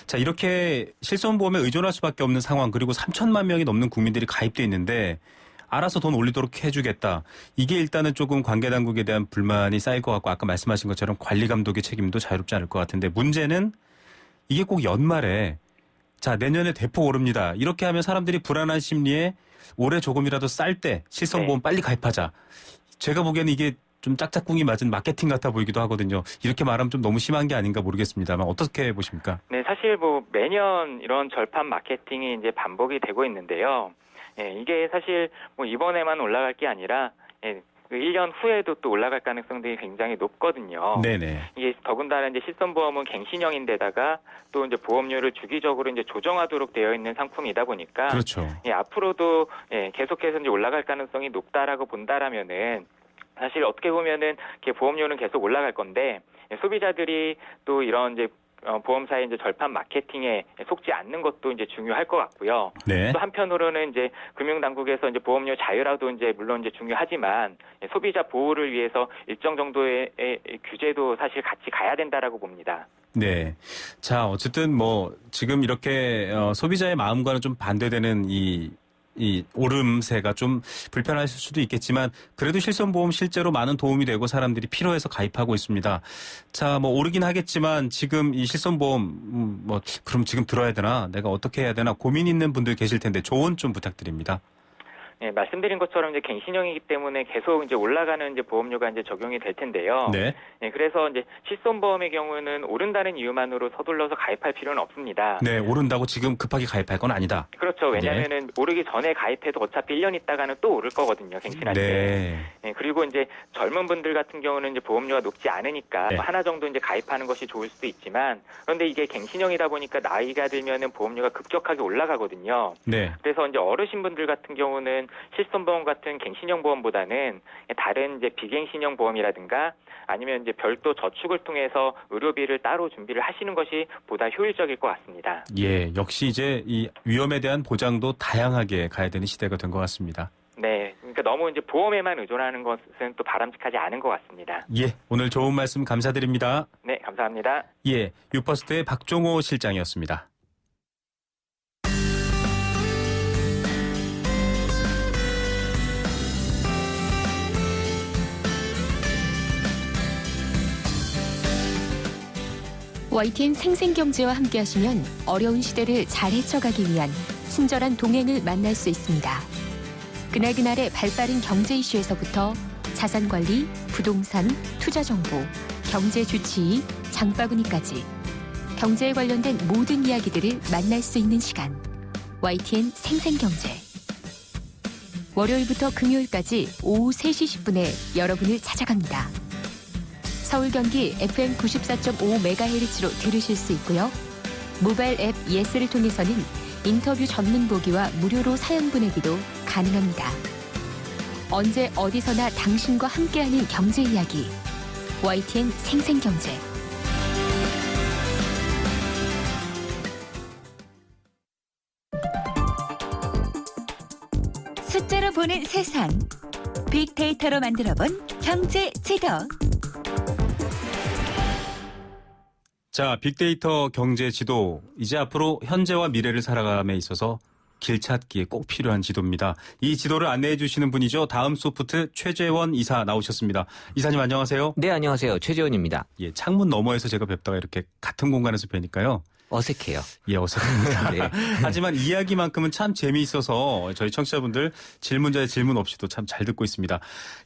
자, 이렇게 실손보험에 의존할 수밖에 없는 상황 그리고 3천만 명이 넘는 국민들이 가입돼 있는데 알아서 돈 올리도록 해주겠다. 이게 일단은 조금 관계당국에 대한 불만이 쌓일 것 같고 아까 말씀하신 것처럼 관리감독의 책임도 자유롭지 않을 것 같은데 문제는 이게 꼭 연말에 자, 내년에 대폭 오릅니다. 이렇게 하면 사람들이 불안한 심리에 올해 조금이라도 쌀 때 실손보험 빨리 가입하자. 제가 보기에는 이게 좀 짝짝꿍이 맞은 마케팅 같아 보이기도 하거든요. 이렇게 말하면 좀 너무 심한 게 아닌가 모르겠습니다만 어떻게 보십니까? 네, 사실 뭐 매년 이런 절판 마케팅이 이제 반복이 되고 있는데요. 예, 이게 사실 뭐 이번에만 올라갈 게 아니라 1년 후에도 또 올라갈 가능성들이 굉장히 높거든요. 네네. 이게 더군다나 이제 실손보험은 갱신형인데다가 또 이제 보험료를 주기적으로 이제 조정하도록 되어 있는 상품이다 보니까 그렇죠. 예, 앞으로도 계속해서 이제 올라갈 가능성이 높다라고 본다라면은 사실 어떻게 보면은 이렇게 보험료는 계속 올라갈 건데 소비자들이 또 이런 이제 보험사의 이제 절판 마케팅에 속지 않는 것도 이제 중요할 것 같고요. 네. 또 한편으로는 이제 금융당국에서 이제 보험료 자율화도 이제 물론 이제 중요하지만 소비자 보호를 위해서 일정 정도의 규제도 사실 같이 가야 된다라고 봅니다. 네. 자, 어쨌든 뭐 지금 이렇게 소비자의 마음과는 좀 반대되는 이 이 오름세가 좀 불편하실 수도 있겠지만 그래도 실손보험 실제로 많은 도움이 되고 사람들이 필요해서 가입하고 있습니다. 자, 뭐 오르긴 하겠지만 지금 이 실손보험 그럼 지금 들어야 되나? 내가 어떻게 해야 되나? 고민 있는 분들 계실 텐데 조언 좀 부탁드립니다. 네, 말씀드린 것처럼 이제 갱신형이기 때문에 계속 이제 올라가는 이제 보험료가 이제 적용이 될 텐데요. 네. 네, 그래서 이제 실손보험의 경우는 오른다는 이유만으로 서둘러서 가입할 필요는 없습니다. 네, 오른다고 지금 급하게 가입할 건 아니다. 그렇죠. 왜냐하면은 오르기 전에 가입해도 어차피 1년 있다가는 또 오를 거거든요. 갱신할 때. 네, 그리고 이제 젊은 분들 같은 경우는 이제 보험료가 높지 않으니까 네. 하나 정도 이제 가입하는 것이 좋을 수도 있지만 그런데 이게 갱신형이다 보니까 나이가 들면은 보험료가 급격하게 올라가거든요. 네. 그래서 이제 어르신분들 같은 경우는 실손보험 같은 갱신형 보험보다는 다른 이제 비갱신형 보험이라든가 아니면 이제 별도 저축을 통해서 의료비를 따로 준비를 하시는 것이 보다 효율적일 것 같습니다. 예, 역시 이제 이 위험에 대한 보장도 다양하게 가야 되는 시대가 된 것 같습니다. 네, 그러니까 너무 이제 보험에만 의존하는 것은 또 바람직하지 않은 것 같습니다. 예, 오늘 좋은 말씀 감사드립니다. 네, 감사합니다. 예, 유퍼스트의 박종호 실장이었습니다. YTN 생생경제와 함께하시면 어려운 시대를 잘 헤쳐가기 위한 친절한 동행을 만날 수 있습니다. 그날그날의 발빠른 경제 이슈에서부터 자산관리, 부동산, 투자정보, 경제주치의, 장바구니까지 경제에 관련된 모든 이야기들을 만날 수 있는 시간. YTN 생생경제. 월요일부터 금요일까지 오후 3시 10분에 여러분을 찾아갑니다. 서울 경기 FM 94.5MHz로 들으실 수 있고요. 모바일 앱 예스를 통해서는 인터뷰 전문 보기와 무료로 사연 보내기도 가능합니다. 언제 어디서나 당신과 함께하는 경제 이야기. YTN 생생경제. 숫자로 보는 세상. 빅데이터로 만들어본 경제 지도. 자, 빅데이터 경제 지도. 이제 앞으로 현재와 미래를 살아감에 있어서 길 찾기에 꼭 필요한 지도입니다. 이 지도를 안내해 주시는 분이죠. 다음 소프트 최재원 이사 나오셨습니다. 이사님 안녕하세요. 네, 안녕하세요. 최재원입니다. 예, 창문 너머에서 제가 뵙다가 이렇게 같은 공간에서 뵈니까요. 어색해요. 예, 어색합니다. 네. 하지만 이야기만큼은 참 재미있어서 저희 청취자분들 질문자의 질문 없이도 참 잘 듣고 있습니다.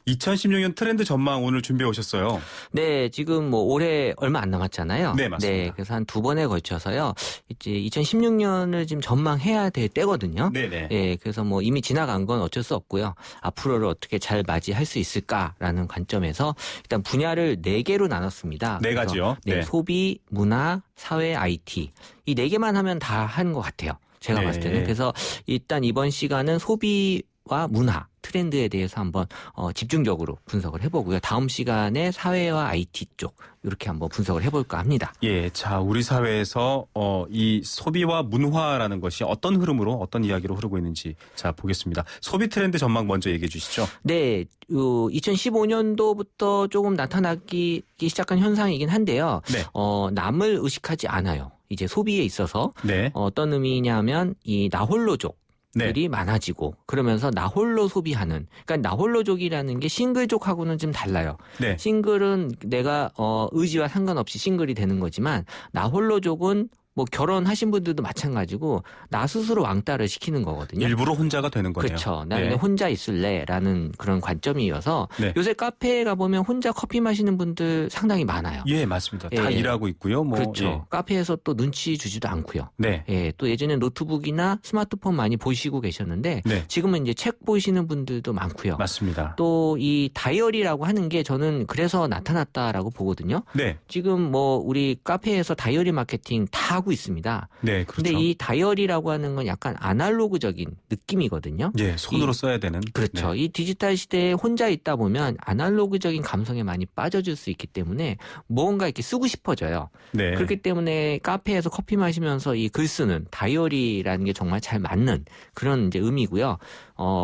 2016년 트렌드 전망 오늘 준비해 오셨어요. 네, 지금 뭐 올해 얼마 안 남았잖아요. 네, 맞습니다. 네, 그래서 한 두 번에 걸쳐서요. 이제 2016년을 지금 전망해야 될 때거든요. 네네. 예, 그래서 뭐 이미 지나간 건 어쩔 수 없고요. 앞으로를 어떻게 잘 맞이할 수 있을까라는 관점에서 일단 분야를 4개로 나눴습니다. 네 가지요. 네, 네. 소비, 문화, 사회, IT. 이 4개만 하면 다 한 것 같아요. 제가 네. 봤을 때는. 그래서 일단 이번 시간은 소비와 문화 트렌드에 대해서 한번 집중적으로 분석을 해보고요. 다음 시간에 사회와 IT 쪽 이렇게 한번 분석을 해볼까 합니다. 예, 자, 우리 사회에서 이 소비와 문화라는 것이 어떤 흐름으로 어떤 이야기로 흐르고 있는지 자 보겠습니다. 소비 트렌드 전망 먼저 얘기해 주시죠. 네, 2015년도부터 조금 나타나기 시작한 현상이긴 한데요. 네. 남을 의식하지 않아요. 이제 소비에 있어서 네. 어떤 의미냐면 이 나홀로족. 네. 들이 많아지고 그러면서 나홀로 소비하는 그러니까 나홀로족이라는 게 싱글족하고는 좀 달라요. 네. 싱글은 내가 의지와 상관없이 싱글이 되는 거지만 나홀로족은 뭐 결혼하신 분들도 마찬가지고 나 스스로 왕따를 시키는 거거든요. 일부러 혼자가 되는 거네요. 그렇죠. 나 네. 그냥 혼자 있을래라는 그런 관점이어서 네. 요새 카페에 가보면 혼자 커피 마시는 분들 상당히 많아요. 예, 맞습니다. 다 예. 일하고 있고요. 뭐 그렇죠. 예. 카페에서 또 눈치 주지도 않고요. 네. 예, 또 예전에 노트북이나 스마트폰 많이 보시고 계셨는데 네. 지금은 이제 책 보시는 분들도 많고요. 맞습니다. 또 이 다이어리라고 하는 게 저는 그래서 나타났다라고 보거든요. 네. 지금 뭐 우리 카페에서 다이어리 마케팅 다 하고 있습니다. 네, 그렇죠. 근데 이 다이어리라고 하는 건 약간 아날로그적인 느낌이거든요. 예, 손으로 써야 되는. 그렇죠. 네. 이 디지털 시대에 혼자 있다 보면 아날로그적인 감성에 많이 빠져줄 수 있기 때문에 뭔가 이렇게 쓰고 싶어져요. 네. 그렇기 때문에 카페에서 커피 마시면서 이 글 쓰는 다이어리라는 게 정말 잘 맞는 그런 이제 의미고요.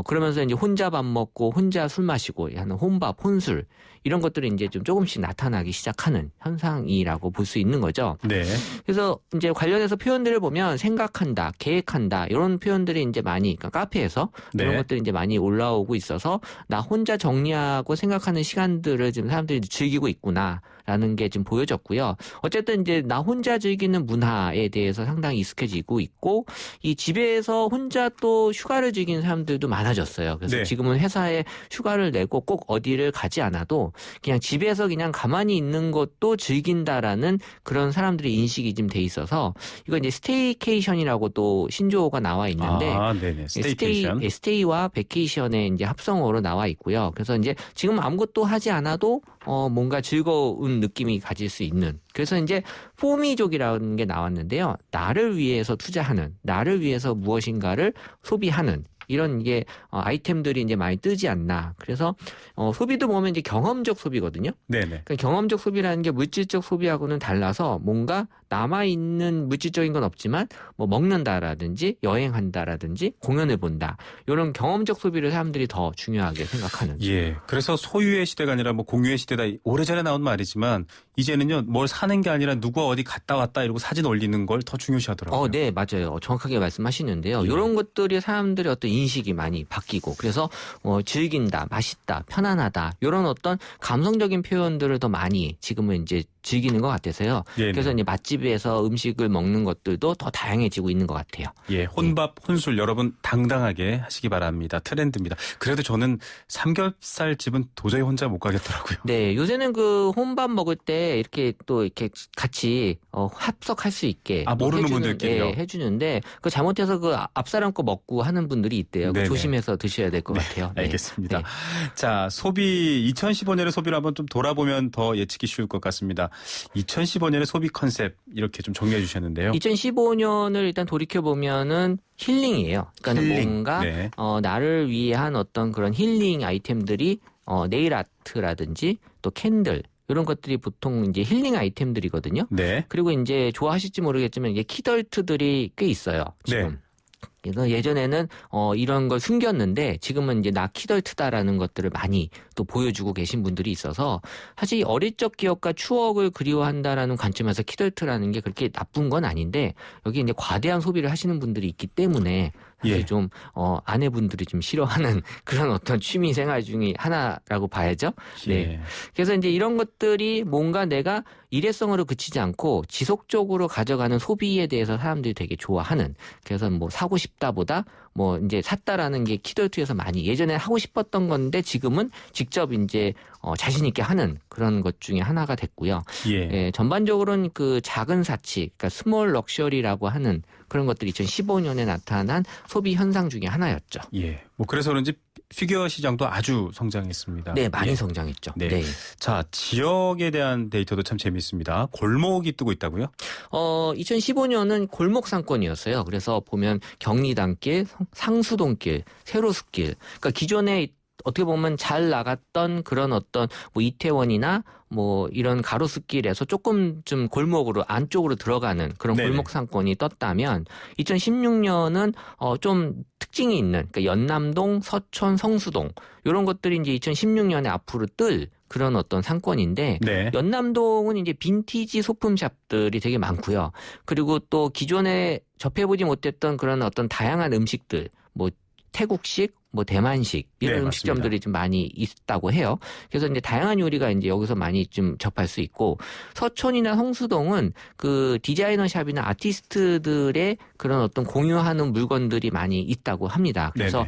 그러면서 이제 혼자 밥 먹고 혼자 술 마시고 하는 혼밥, 혼술 이런 것들이 이제 좀 조금씩 나타나기 시작하는 현상이라고 볼 수 있는 거죠. 네. 그래서 이제 이제 관련해서 표현들을 보면 생각한다, 계획한다 이런 표현들이 이제 많이 그러니까 카페에서 네. 이런 것들이 이제 많이 올라오고 있어서 나 혼자 정리하고 생각하는 시간들을 지금 사람들이 즐기고 있구나라는 게 지금 보여졌고요. 어쨌든 이제 나 혼자 즐기는 문화에 대해서 상당히 익숙해지고 있고 이 집에서 혼자 또 휴가를 즐기는 사람들도 많아졌어요. 그래서 네. 지금은 회사에 휴가를 내고 꼭 어디를 가지 않아도 그냥 집에서 그냥 가만히 있는 것도 즐긴다라는 그런 사람들의 인식이 좀 돼 있어서 이거 이제 스테이케이션이라고 또 신조어가 나와 있는데 네네. 스테이케이션. 스테이와 베케이션의 이제 합성어로 나와 있고요. 그래서 이제 지금 아무것도 하지 않아도 뭔가 즐거운 느낌이 가질 수 있는. 그래서 이제 포미족이라는 게 나왔는데요. 나를 위해서 투자하는, 나를 위해서 무엇인가를 소비하는. 이런 이게 아이템들이 이제 많이 뜨지 않나. 그래서 소비도 보면 이제 경험적 소비거든요. 네네. 그러니까 경험적 소비라는 게 물질적 소비하고는 달라서 뭔가 남아 있는 물질적인 건 없지만 뭐 먹는다라든지 여행한다라든지 공연을 본다. 이런 경험적 소비를 사람들이 더 중요하게 생각하는. 예. 그래서 소유의 시대가 아니라 뭐 공유의 시대다. 오래전에 나온 말이지만 이제는요 뭘 사는 게 아니라 누가 어디 갔다 왔다 이러고 사진 올리는 걸 더 중요시하더라고요. 네, 맞아요. 정확하게 말씀하시는데요. 이런 것들이 사람들의 어떤 인식이 많이 바뀌고 그래서 즐긴다, 맛있다, 편안하다 이런 어떤 감성적인 표현들을 더 많이 지금은 이제 즐기는 것 같아서요. 네네. 그래서 이제 맛집에서 음식을 먹는 것들도 더 다양해지고 있는 것 같아요. 예, 혼밥, 혼술 여러분 당당하게 하시기 바랍니다. 트렌드입니다. 그래도 저는 삼겹살 집은 도저히 혼자 못 가겠더라고요. 네, 요새는 그 혼밥 먹을 때 이렇게 또 이렇게 같이 합석할 수 있게 모르는 분들끼리요. 해주는데 그 잘못해서 그 앞사람 거 먹고 하는 분들이 있대요. 네네. 조심해서 드셔야 될 것 같아요. 네. 알겠습니다. 자, 소비 2015년의 소비를 한번 좀 돌아보면 더 예측이 쉬울 것 같습니다. 2015년의 소비 컨셉 이렇게 좀 정리해 주셨는데요. 2015년을 일단 돌이켜 보면은 힐링이에요. 그러니까 힐링. 뭔가 네. 나를 위한 어떤 그런 힐링 아이템들이 네일 아트라든지 또 캔들 이런 것들이 보통 이제 힐링 아이템들이거든요. 네. 그리고 이제 좋아하실지 모르겠지만 이게 키덜트들이 꽤 있어요. 지금. 네. 그래서 예전에는 이런 걸 숨겼는데 지금은 이제 나 키덜트다라는 것들을 많이 또 보여주고 계신 분들이 있어서 사실 어릴 적 기억과 추억을 그리워한다라는 관점에서 키덜트라는 게 그렇게 나쁜 건 아닌데 여기 이제 과대한 소비를 하시는 분들이 있기 때문에 사실 예. 좀 아내분들이 좀 싫어하는 그런 어떤 취미 생활 중에 하나라고 봐야죠. 네. 예. 그래서 이제 이런 것들이 뭔가 내가 일회성으로 그치지 않고 지속적으로 가져가는 소비에 대해서 사람들이 되게 좋아하는. 그래서 뭐 사고 싶다보다 뭐 이제 샀다라는 게 키덜트에서 많이 예전에 하고 싶었던 건데 지금은 직접 이제 자신 있게 하는 그런 것 중에 하나가 됐고요. 예. 전반적으로는 그 작은 사치, 그러니까 스몰 럭셔리라고 하는 그런 것들이 2015년에 나타난 소비 현상 중에 하나였죠. 예. 뭐 그래서 그런지 피규어 시장도 아주 성장했습니다. 네, 많이 예. 성장했죠. 네. 네. 자, 지역에 대한 데이터도 참 재미있습니다. 골목이 뜨고 있다고요? 2015년은 골목 상권이었어요. 그래서 보면 경리단길, 상수동길, 세로수길. 그러니까 기존에 어떻게 보면 잘 나갔던 그런 어떤 뭐 이태원이나 뭐 이런 가로수길에서 조금 좀 골목으로 안쪽으로 들어가는 그런 네네. 골목 상권이 떴다면 2016년은 좀 특징이 있는 그러니까 연남동, 서촌, 성수동 이런 것들이 이제 2016년에 앞으로 뜰 그런 어떤 상권인데 네. 연남동은 이제 빈티지 소품샵들이 되게 많고요. 그리고 또 기존에 접해보지 못했던 그런 어떤 다양한 음식들 뭐 태국식, 뭐 대만식 이런 네, 음식점들이 좀 많이 있다고 해요. 그래서 이제 다양한 요리가 이제 여기서 많이 좀 접할 수 있고 서촌이나 성수동은 그 디자이너 샵이나 아티스트들의 그런 어떤 공유하는 물건들이 많이 있다고 합니다. 그래서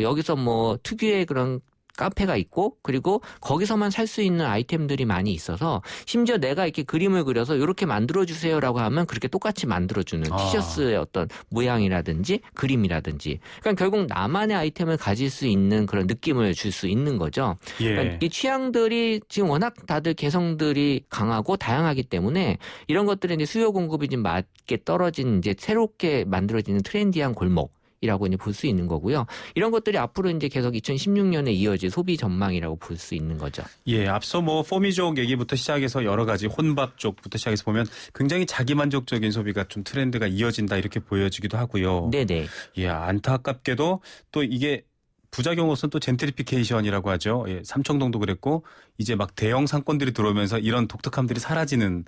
여기서 뭐 특유의 그런 카페가 있고 그리고 거기서만 살 수 있는 아이템들이 많이 있어서 심지어 내가 이렇게 그림을 그려서 이렇게 만들어주세요라고 하면 그렇게 똑같이 만들어주는 티셔츠의 어떤 모양이라든지 그림이라든지 그러니까 결국 나만의 아이템을 가질 수 있는 그런 느낌을 줄 수 있는 거죠. 예. 그러니까 이 취향들이 지금 워낙 다들 개성들이 강하고 다양하기 때문에 이런 것들이 이제 수요 공급이 좀 맞게 떨어진 이제 새롭게 만들어지는 트렌디한 골목. 이라고 이제 볼 수 있는 거고요. 이런 것들이 앞으로 이제 계속 2016년에 이어질 소비 전망이라고 볼 수 있는 거죠. 예, 앞서 뭐 포미족 얘기부터 시작해서 여러 가지 혼밥 쪽부터 시작해서 보면 굉장히 자기만족적인 소비가 좀 트렌드가 이어진다 이렇게 보여지기도 하고요. 네네. 예, 안타깝게도 또 이게 부작용으로서는 또 젠트리피케이션이라고 하죠. 예, 삼청동도 그랬고 이제 막 대형 상권들이 들어오면서 이런 독특함들이 사라지는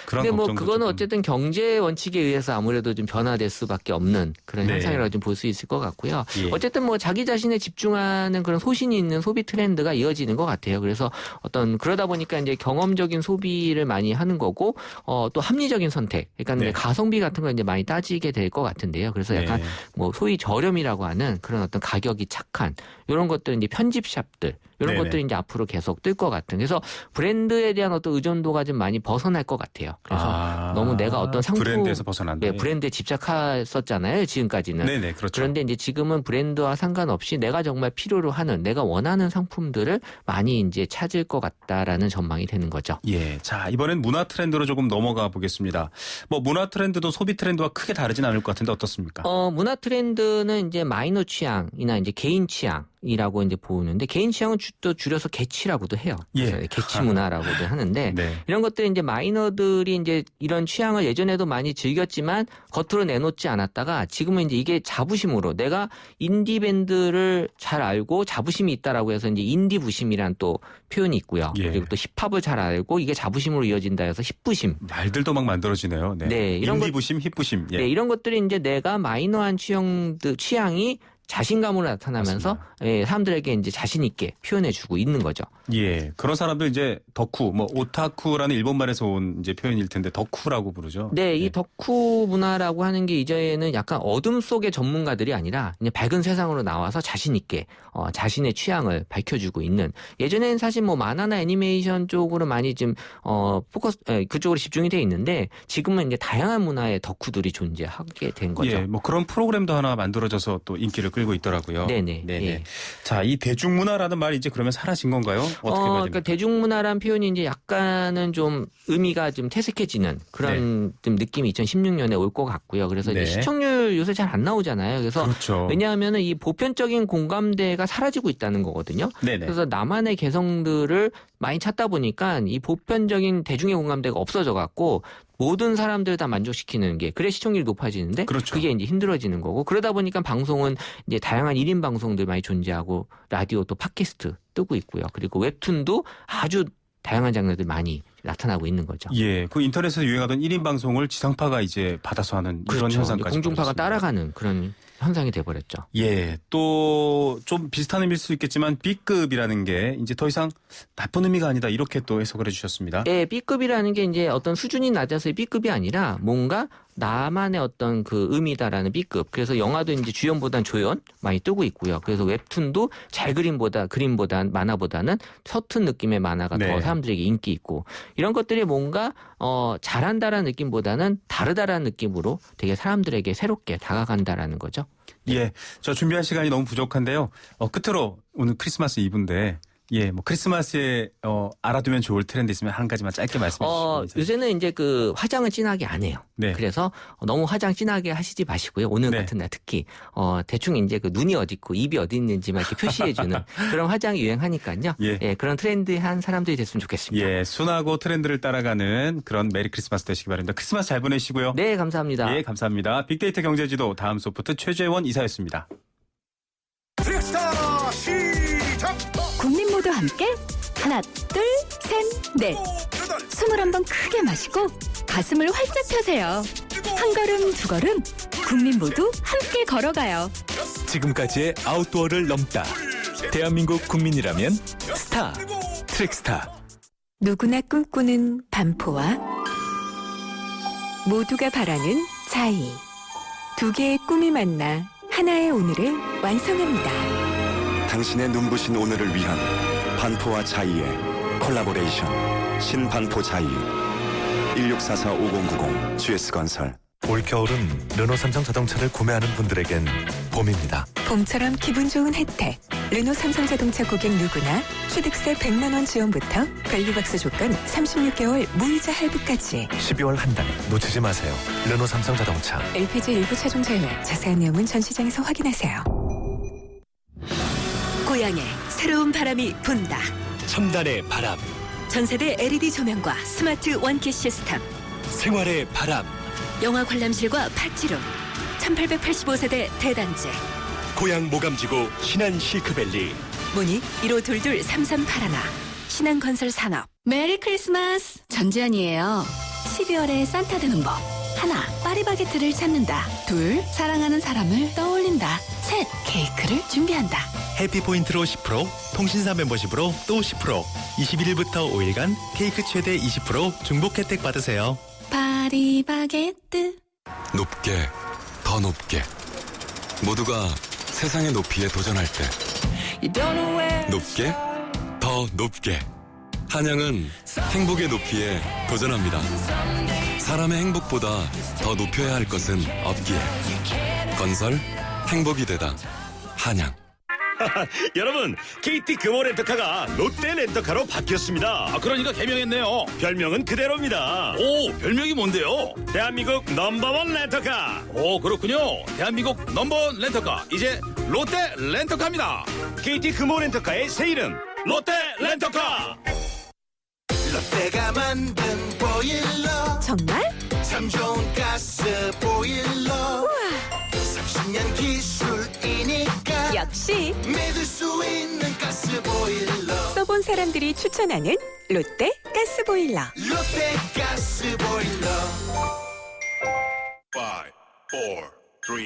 그런 근데 뭐 걱정도 그거는 조금. 어쨌든 경제 원칙에 의해서 아무래도 좀 변화될 수밖에 없는 그런 네. 현상이라고 좀 볼 수 있을 것 같고요. 예. 어쨌든 뭐 자기 자신에 집중하는 그런 소신이 있는 소비 트렌드가 이어지는 것 같아요. 그래서 어떤 그러다 보니까 이제 경험적인 소비를 많이 하는 거고 또 합리적인 선택. 그러니까 네. 이제 가성비 같은 거 이제 많이 따지게 될 것 같은데요. 그래서 약간 네. 뭐 소위 저렴이라고 하는 그런 어떤 가격이 착한 이런 것들 이제 편집샵들 이런 네네. 것들이 이제 앞으로 계속 뜰 것 같은. 그래서 브랜드에 대한 어떤 의존도가 좀 많이 벗어날 것 같아요. 그래서 너무 내가 어떤 상품 브랜드에서 벗어난다. 네, 브랜드에 집착했었잖아요. 지금까지는. 네네 그렇죠. 그런데 이제 지금은 브랜드와 상관없이 내가 정말 필요로 하는 내가 원하는 상품들을 많이 이제 찾을 것 같다라는 전망이 되는 거죠. 예, 자 이번엔 문화 트렌드로 조금 넘어가 보겠습니다. 뭐 문화 트렌드도 소비 트렌드와 크게 다르진 않을 것 같은데 어떻습니까? 문화 트렌드는 이제 마이너 취향이나 이제 개인 취향이라고 이제 보는데 개인 취향은 또 줄여서 개취라고도 해요. 그래서 예. 개취 문화라고도 하는데 네. 이런 것들이 이제 마이너들이 이제 이런 취향을 예전에도 많이 즐겼지만 겉으로 내놓지 않았다가 지금은 이제 이게 자부심으로 내가 인디 밴드를 잘 알고 자부심이 있다라고 해서 이제 인디 부심이란 또 표현이 있고요. 예. 그리고 또 힙합을 잘 알고 이게 자부심으로 이어진다 해서 힙부심. 말들도 막 만들어지네요. 네, 네, 이런 인디부심, 힙부심. 예. 네, 이런 것들이 이제 내가 마이너한 취향이 자신감으로 나타나면서 예, 사람들에게 이제 자신 있게 표현해주고 있는 거죠. 예, 그런 사람들 이제 덕후, 뭐 오타쿠라는 일본말에서 온 이제 표현일 텐데 덕후라고 부르죠. 네, 이 덕후 문화라고 하는 게 이제는 약간 어둠 속의 전문가들이 아니라 그냥 밝은 세상으로 나와서 자신 있게 자신의 취향을 밝혀주고 있는. 예전에는 사실 뭐 만화나 애니메이션 쪽으로 많이 좀 그쪽으로 집중이 돼 있는데 지금은 이제 다양한 문화의 덕후들이 존재하게 된 거죠. 예, 뭐 그런 프로그램도 하나 만들어져서 또 인기를 끌고 있더라고요. 네네. 네네. 예. 자, 이 대중문화라는 말이 이제 그러면 사라진 건가요? 어떻게 봐야 됩니까? 그러니까 대중문화란 표현이 이제 약간은 좀 의미가 좀 퇴색해지는 그런 좀 느낌이 2016년에 올 것 같고요. 그래서 네. 이제 시청률 요새 잘 안 나오잖아요. 그래서 그렇죠. 왜냐하면은 이 보편적인 공감대가 사라지고 있다는 거거든요. 네네. 그래서 나만의 개성들을 많이 찾다 보니까 이 보편적인 대중의 공감대가 없어져 갖고 모든 사람들을 다 만족시키는 게 그래 시청률이 높아지는데 그렇죠. 그게 이제 힘들어지는 거고 그러다 보니까 방송은 이제 다양한 1인 방송들 많이 존재하고 라디오 또 팟캐스트 뜨고 있고요. 그리고 웹툰도 아주 다양한 장르들 많이 나타나고 있는 거죠. 예, 그 인터넷에서 유행하던 1인 방송을 지상파가 이제 받아서 하는 이런 그렇죠. 현상까지 공중파가 벌어졌습니다. 따라가는 그런 현상이 돼버렸죠. 예, 또 좀 비슷한 의미일 수 있겠지만 B급이라는 게 이제 더 이상 나쁜 의미가 아니다 이렇게 또 해석을 해주셨습니다. 예, B급이라는 게 이제 어떤 수준이 낮아서의 B급이 아니라 뭔가 나만의 어떤 그 의미다라는 B급. 그래서 영화도 이제 주연보단 조연 많이 뜨고 있고요. 그래서 웹툰도 잘 그림보단 만화보다는 서툰 느낌의 만화가 네. 더 사람들에게 인기 있고 이런 것들이 뭔가 잘한다라는 느낌보다는 다르다라는 느낌으로 되게 사람들에게 새롭게 다가간다라는 거죠. 예, 저 준비할 시간이 너무 부족한데요. 끝으로 오늘 크리스마스 이브인데 예, 뭐 크리스마스에 알아두면 좋을 트렌드 있으면 한 가지만 짧게 말씀해 주시면. 요새는 이제 그 화장을 진하게 안 해요. 네. 그래서 너무 화장 진하게 하시지 마시고요. 오늘 네. 같은 날 특히 대충 이제 그 눈이 어디 있고 입이 어디 있는지만 이렇게 표시해주는 그런 화장이 유행하니까요. 예. 그런 트렌드한 사람들이 됐으면 좋겠습니다. 예, 순하고 트렌드를 따라가는 그런 메리 크리스마스 되시기 바랍니다. 크리스마스 잘 보내시고요. 네, 감사합니다. 예, 감사합니다. 빅데이터 경제지도 다음 소프트 최재원 이사였습니다. 트릭스타 시작. 국민 모두 함께 하나 둘 셋 넷 21번 크게 마시고 가슴을 활짝 펴세요. 한 걸음 두 걸음 국민 모두 함께 걸어가요. 지금까지의 아웃도어를 넘다. 대한민국 국민이라면 스타, 트랙스타. 누구나 꿈꾸는 반포와 모두가 바라는 자이. 두 개의 꿈이 만나 하나의 오늘을 완성합니다. 당신의 눈부신 오늘을 위한 반포와 자이의 콜라보레이션 신반포 자이 1644-5090 GS건설. 올겨울은 르노 삼성 자동차를 구매하는 분들에겐 봄입니다. 봄처럼 기분 좋은 혜택. 르노 삼성자동차 고객 누구나 취득세 100만 원 지원부터 밸류박스 조건 36개월 무이자 할부까지. 12월 한 달 놓치지 마세요. 르노 삼성 자동차. LPG 일부 차종 제외. 자세한 내용은 전시장에서 확인하세요. 고향에 새로운 바람이 분다. 첨단의 바람, 전세대 LED 조명과 스마트 원키 시스템. 생활의 바람. 영화 관람실과 파티룸. 1885세대 대단지. 고양 모감지구 신한 실크밸리. 문의 1522-3381 신한건설산업. 메리 크리스마스! 전지현이에요. 12월에 산타 되는 법. 하나, 파리바게트를 찾는다. 둘, 사랑하는 사람을 떠올린다. 셋, 케이크를 준비한다. 해피포인트로 10%, 통신사 멤버십으로 또 10%. 21일부터 5일간 케이크 최대 20% 중복 혜택 받으세요. 파리바게뜨. 높게, 더 높게. 모두가 세상의 높이에 도전할 때. 높게, 더 높게. 한양은 행복의 높이에 도전합니다. 사람의 행복보다 더 높여야 할 것은 없기에. 건설, 행복이 되다. 한양. 여러분, KT 금호 렌터카가 롯데 렌터카로 바뀌었습니다. 그러니까 개명했네요. 별명은 그대로입니다. 오, 별명이 뭔데요? 대한민국 넘버원 렌터카. 오, 그렇군요. 대한민국 넘버원 렌터카, 이제 롯데 렌터카입니다. KT 금호 렌터카의 새 이름 롯데 렌터카. 롯데가 만든 보일러. 정말? 참 좋은 가스 보일러. 우와. 30년 기술이니까 역시 믿을 수 있는 가스 보일러. 써본 사람들이 추천하는 롯데 가스보일러. 롯데 가스 보일러. 5, 4, 3, 2,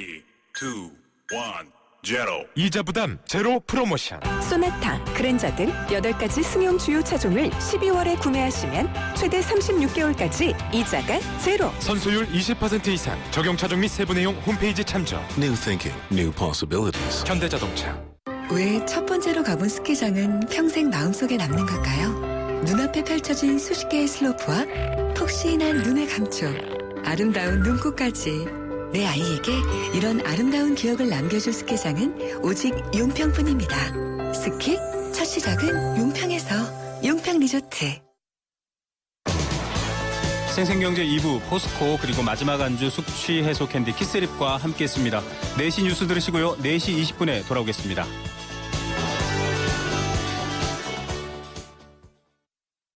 1, 제로. 이자 부담 제로 프로모션. 소나타, 그랜저 등 8가지 승용 주요 차종을 12월에 구매하시면 최대 36개월까지 이자가 제로. 선수율 20% 이상. 적용 차종 및 세부 내용 홈페이지 참조. New thinking, new possibilities. 현대자동차. 왜 첫 번째로 가본 스키장은 평생 마음속에 남는 걸까요? 눈앞에 펼쳐진 수십 개의 슬로프와 푹신한 눈의 감촉, 아름다운 눈꽃까지. 내 아이에게 이런 아름다운 기억을 남겨줄 스키장은 오직 용평뿐입니다. 스키 첫 시작은 용평에서. 용평리조트. 생생경제 2부 포스코 그리고 마지막 안주 숙취 해소 캔디 키스립과 함께했습니다. 4시 뉴스 들으시고요. 4시 20분에 돌아오겠습니다.